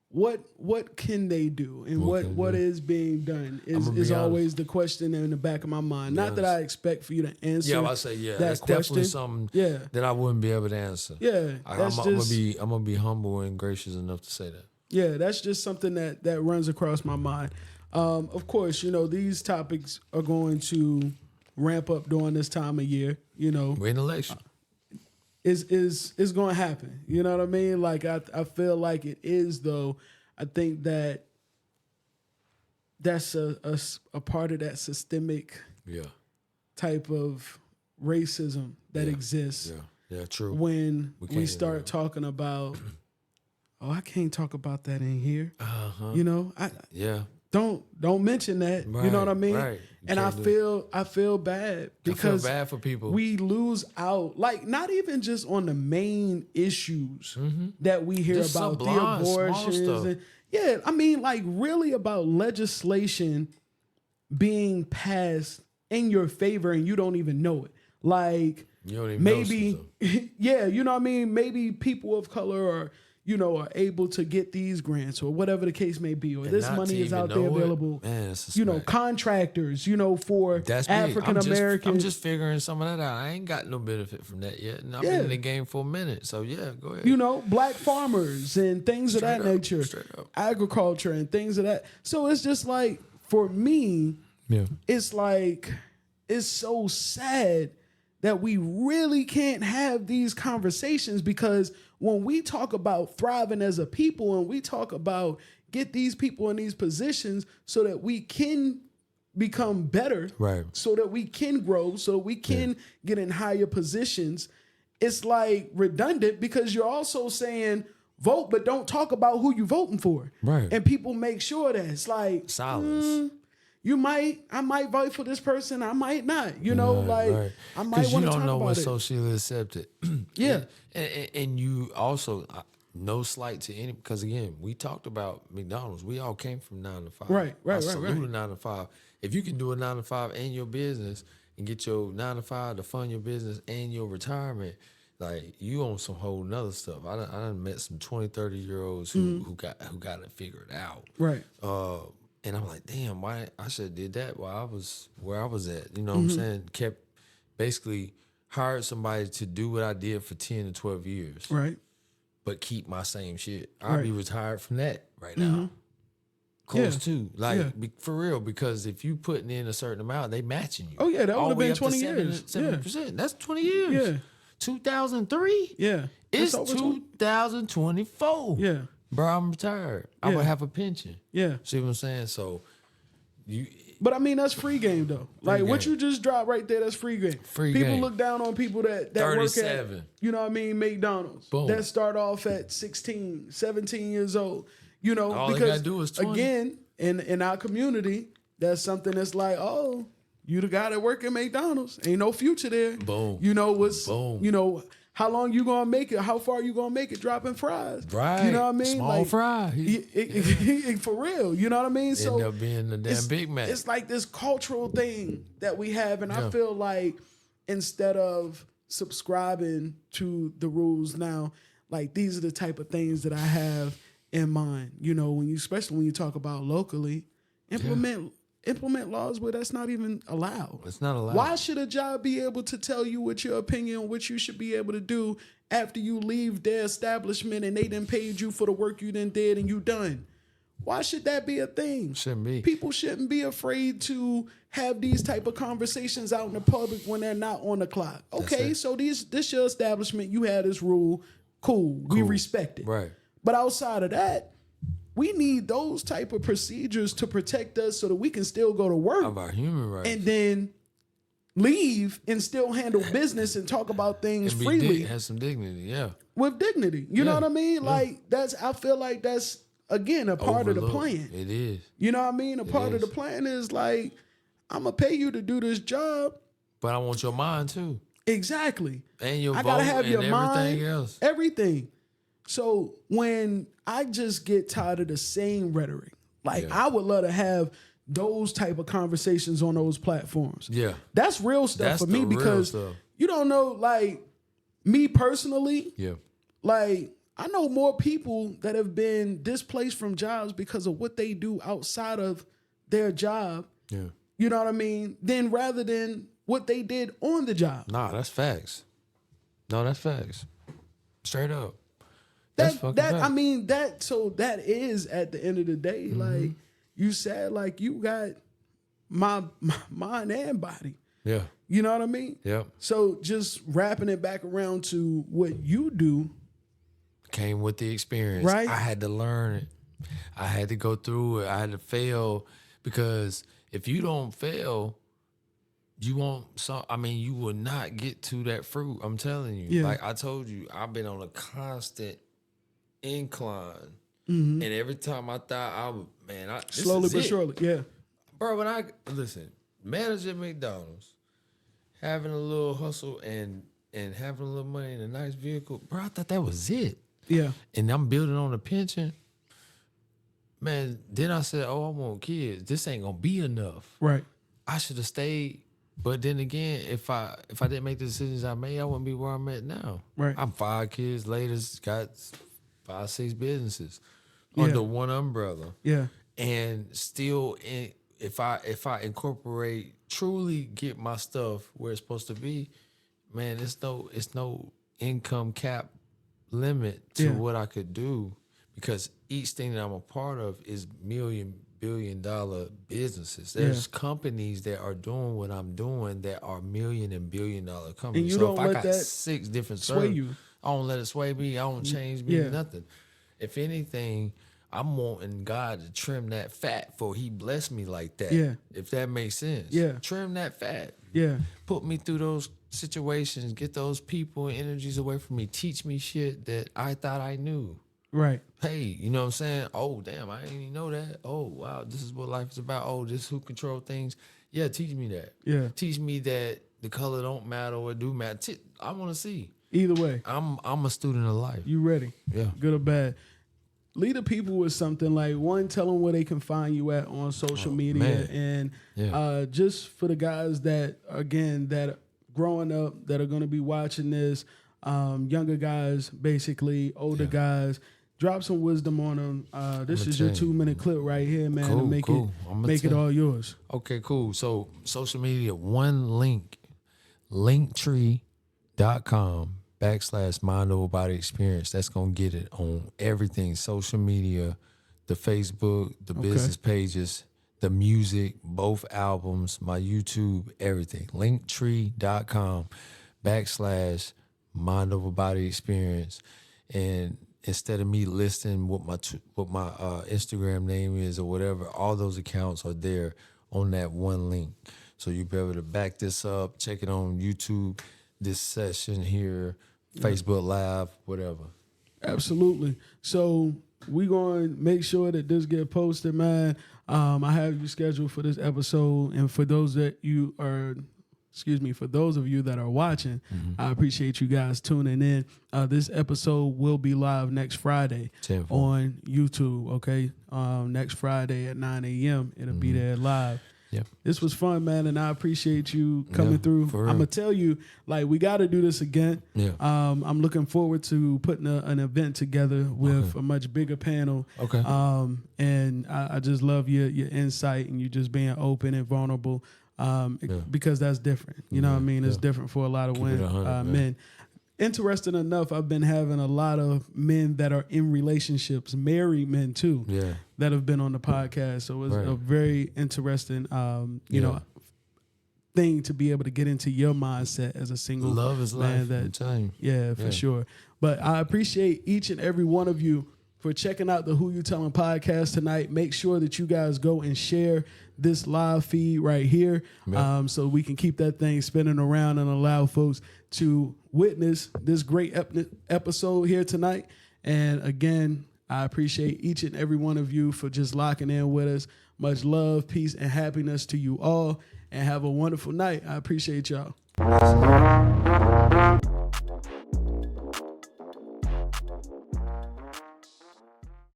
what can they do, and what is being done is always the question in the back of my mind. Not that I expect for you to answer. Yeah, I say that's question. Definitely something that I wouldn't be able to answer. Yeah, I'm gonna be humble and gracious enough to say that. Yeah, that's just something that runs across my mind. Of course, these topics are going to ramp up during this time of year. We're in election. Is going to happen. You know what I mean? Like I feel like it is, though. I think that's a part of that systemic type of racism that exists. Yeah, true. When we start talking about, I can't talk about that in here. Uh-huh. don't mention that. You know what I mean? Right. And I feel bad because I feel bad for people. we lose out, like not even just on the main issues that we hear Just about, the sublime, small abortions stuff. and yeah, I mean like really about legislation being passed in your favor and you don't even know it. Like You don't even maybe know some yeah, you know what I mean? Maybe people of color are are able to get these grants or whatever the case may be, or this not money to is even out there know it, available. man, it's Contractors, for That's big. African Americans. I'm just figuring some of that out. I ain't got no benefit from that yet. And I've been in the game for a minute. So yeah, go ahead. Black farmers and things of that nature, agriculture and things of that. So it's just like, for me, it's like, it's so sad that we really can't have these conversations, because when we talk about thriving as a people and we talk about get these people in these positions so that we can become better, right? So that we can grow, so we can get in higher positions, it's like redundant, because you're also saying vote, but don't talk about who you're voting for. Right. And people make sure that it's like silence. I might vote for this person, I might not. I might want to talk about it. You don't know what's socially accepted. Yeah. And you also, no slight to any, because again, we talked about McDonald's. We all came from 9 to 5. Right. I salute a 9 to 5. If you can do a 9 to 5 and your business and get your 9 to 5 to fund your business and your retirement, like you on some whole nother stuff. I done met some 20, 30-year-olds who got it figured out. Right. And I'm like, damn, why I should have did that while I was where I was at. You know what I'm saying? Basically hired somebody to do what I did for 10 to 12 years. Right. But keep my same shit. I'd be retired from that right now. Close to. For real, because if you putting in a certain amount, they matching you. Oh, yeah, that would have been 20 years. 70%. That's 20 years. Yeah. 2003? Yeah. It's 2024. Yeah. Bro, I'm retired. I would have a pension. Yeah. See what I'm saying? So, But I mean, that's free game though. Like what you just dropped right there, that's free game. People look down on people that work at, McDonald's. Boom. That start off at 16, 17 years old. All because they gotta do is 20. Again, in our community, that's something that's like, oh, you the guy that work at McDonald's. Ain't no future there. Boom. Boom. How long you gonna make it? How far you gonna make it dropping fries? Right. You know what I mean? Small fry. For real. You know what I mean? So end up being the damn Big Mac. It's like this cultural thing that we have. And I feel like instead of subscribing to the rules now, like these are the type of things that I have in mind. Especially when you talk about locally, implement laws where that's not even allowed. It's not allowed. Why should a job be able to tell you what your opinion, what you should be able to do after you leave their establishment and they done paid you for the work you done did and you done? Why should that be a thing? Shouldn't be. People shouldn't be afraid to have these type of conversations out in the public when they're not on the clock. Okay, so this your establishment, you had this rule, cool. We respect it. Right. But outside of that, we need those type of procedures to protect us so that we can still go to work. About human rights. And then leave and still handle business and talk about things freely. Have some dignity, yeah. With dignity. You know what I mean? Like I feel like that's, again, a part of the plan. It is. You know what I mean? A part of the plan is like, I'm going to pay you to do this job. But I want your mind too. Exactly. And your I vote gotta have and your everything mind, else. Everything. So when I just get tired of the same rhetoric, I would love to have those type of conversations on those platforms. Yeah. That's real stuff for me, because you don't know, like me personally, I know more people that have been displaced from jobs because of what they do outside of their job. Yeah. You know what I mean? Rather than what they did on the job. Nah, that's facts. No, that's facts. Straight up. That is at the end of the day, like you said, like you got my mind and body. Yeah. You know what I mean? Yep. So just wrapping it back around to what you do. Came with the experience. Right. I had to learn it. I had to go through it. I had to fail, because if you don't fail, you won't. You will not get to that fruit. I'm telling you. Yeah. Like I told you, I've been on a constant incline And every time I thought I would, this Slowly is but it. surely, yeah. Bro, when I listen, manager at McDonald's, having a little hustle and having a little money in a nice vehicle, bro, I thought that was it. Yeah. And I'm building on a pension. Man, then I said, oh, I want kids. This ain't gonna be enough. Right. I should have stayed. But then again, if I didn't make the decisions I made, I wouldn't be where I'm at now. Right. I'm 5 kids later, got 5, 6 businesses Yeah. under one umbrella. Yeah. And still, if I incorporate, truly get my stuff where it's supposed to be, man, it's no income cap limit to what I could do, because each thing that I'm a part of is billion-dollar businesses. There's companies that are doing what I'm doing that are million and billion-dollar companies. And you so don't if I let got that 6 different sway you. I don't let it sway me. I don't change me. Nothing. If anything, I'm wanting God to trim that fat for He blessed me like that. Yeah. If that makes sense. Yeah. Trim that fat. Yeah. Put me through those situations. Get those people and energies away from me. Teach me shit that I thought I knew. Right. Hey, you know what I'm saying? Oh, damn, I didn't even know that. Oh, wow, this is what life is about. Oh, this is who control things. Yeah, teach me that. Yeah. Teach me that the color don't matter or do matter. I want to see. Either way, I'm a student of life. you ready? Yeah. Good or bad. Lead the people with something like, one, tell them where they can find you at on social media. Man. And just for the guys that, again, that growing up, that are going to be watching this, younger guys, basically, older guys, drop some wisdom on them. This is your 2-minute clip right here, man, Cool, to make cool. make it all yours. Okay, cool. So social media, one link, linktree.com/mind-over-body experience. That's going to get it on everything. Social media, the Facebook, the business pages, the music, both albums, my YouTube, everything. Linktree.com/mind-over-body experience. And instead of me listing what my Instagram name is or whatever, all those accounts are there on that one link. So you'll be able to back this up, check it on YouTube, this session here, Facebook Live, whatever. Absolutely. So we going to make sure that this get posted, man. I have you scheduled for this episode, and for those of you that are watching, I appreciate you guys tuning in. This episode will be live next Friday on YouTube, okay? Next Friday at 9 a.m. It'll be there live. Yep. This was fun, man, and I appreciate you coming through. I'm going to tell you, like, we got to do this again. Yeah. I'm looking forward to putting an event together with a much bigger panel. Okay. And I just love your insight and you just being open and vulnerable. Because that's different. You know what I mean? It's different for a lot of men. Interesting enough, I've been having a lot of men that are in relationships, married men too, that have been on the podcast. So it's a very interesting, thing to be able to get into your mindset as a single love is man. life. I'm telling you. Yeah, for sure. But I appreciate each and every one of you for checking out the Who You Telling podcast tonight. Make sure that you guys go and share this live feed right here, so we can keep that thing spinning around and allow folks to witness this great episode here tonight. And again, I appreciate each and every one of you for just locking in with us. Much love, peace, and happiness to you all, and have a wonderful night. I appreciate y'all.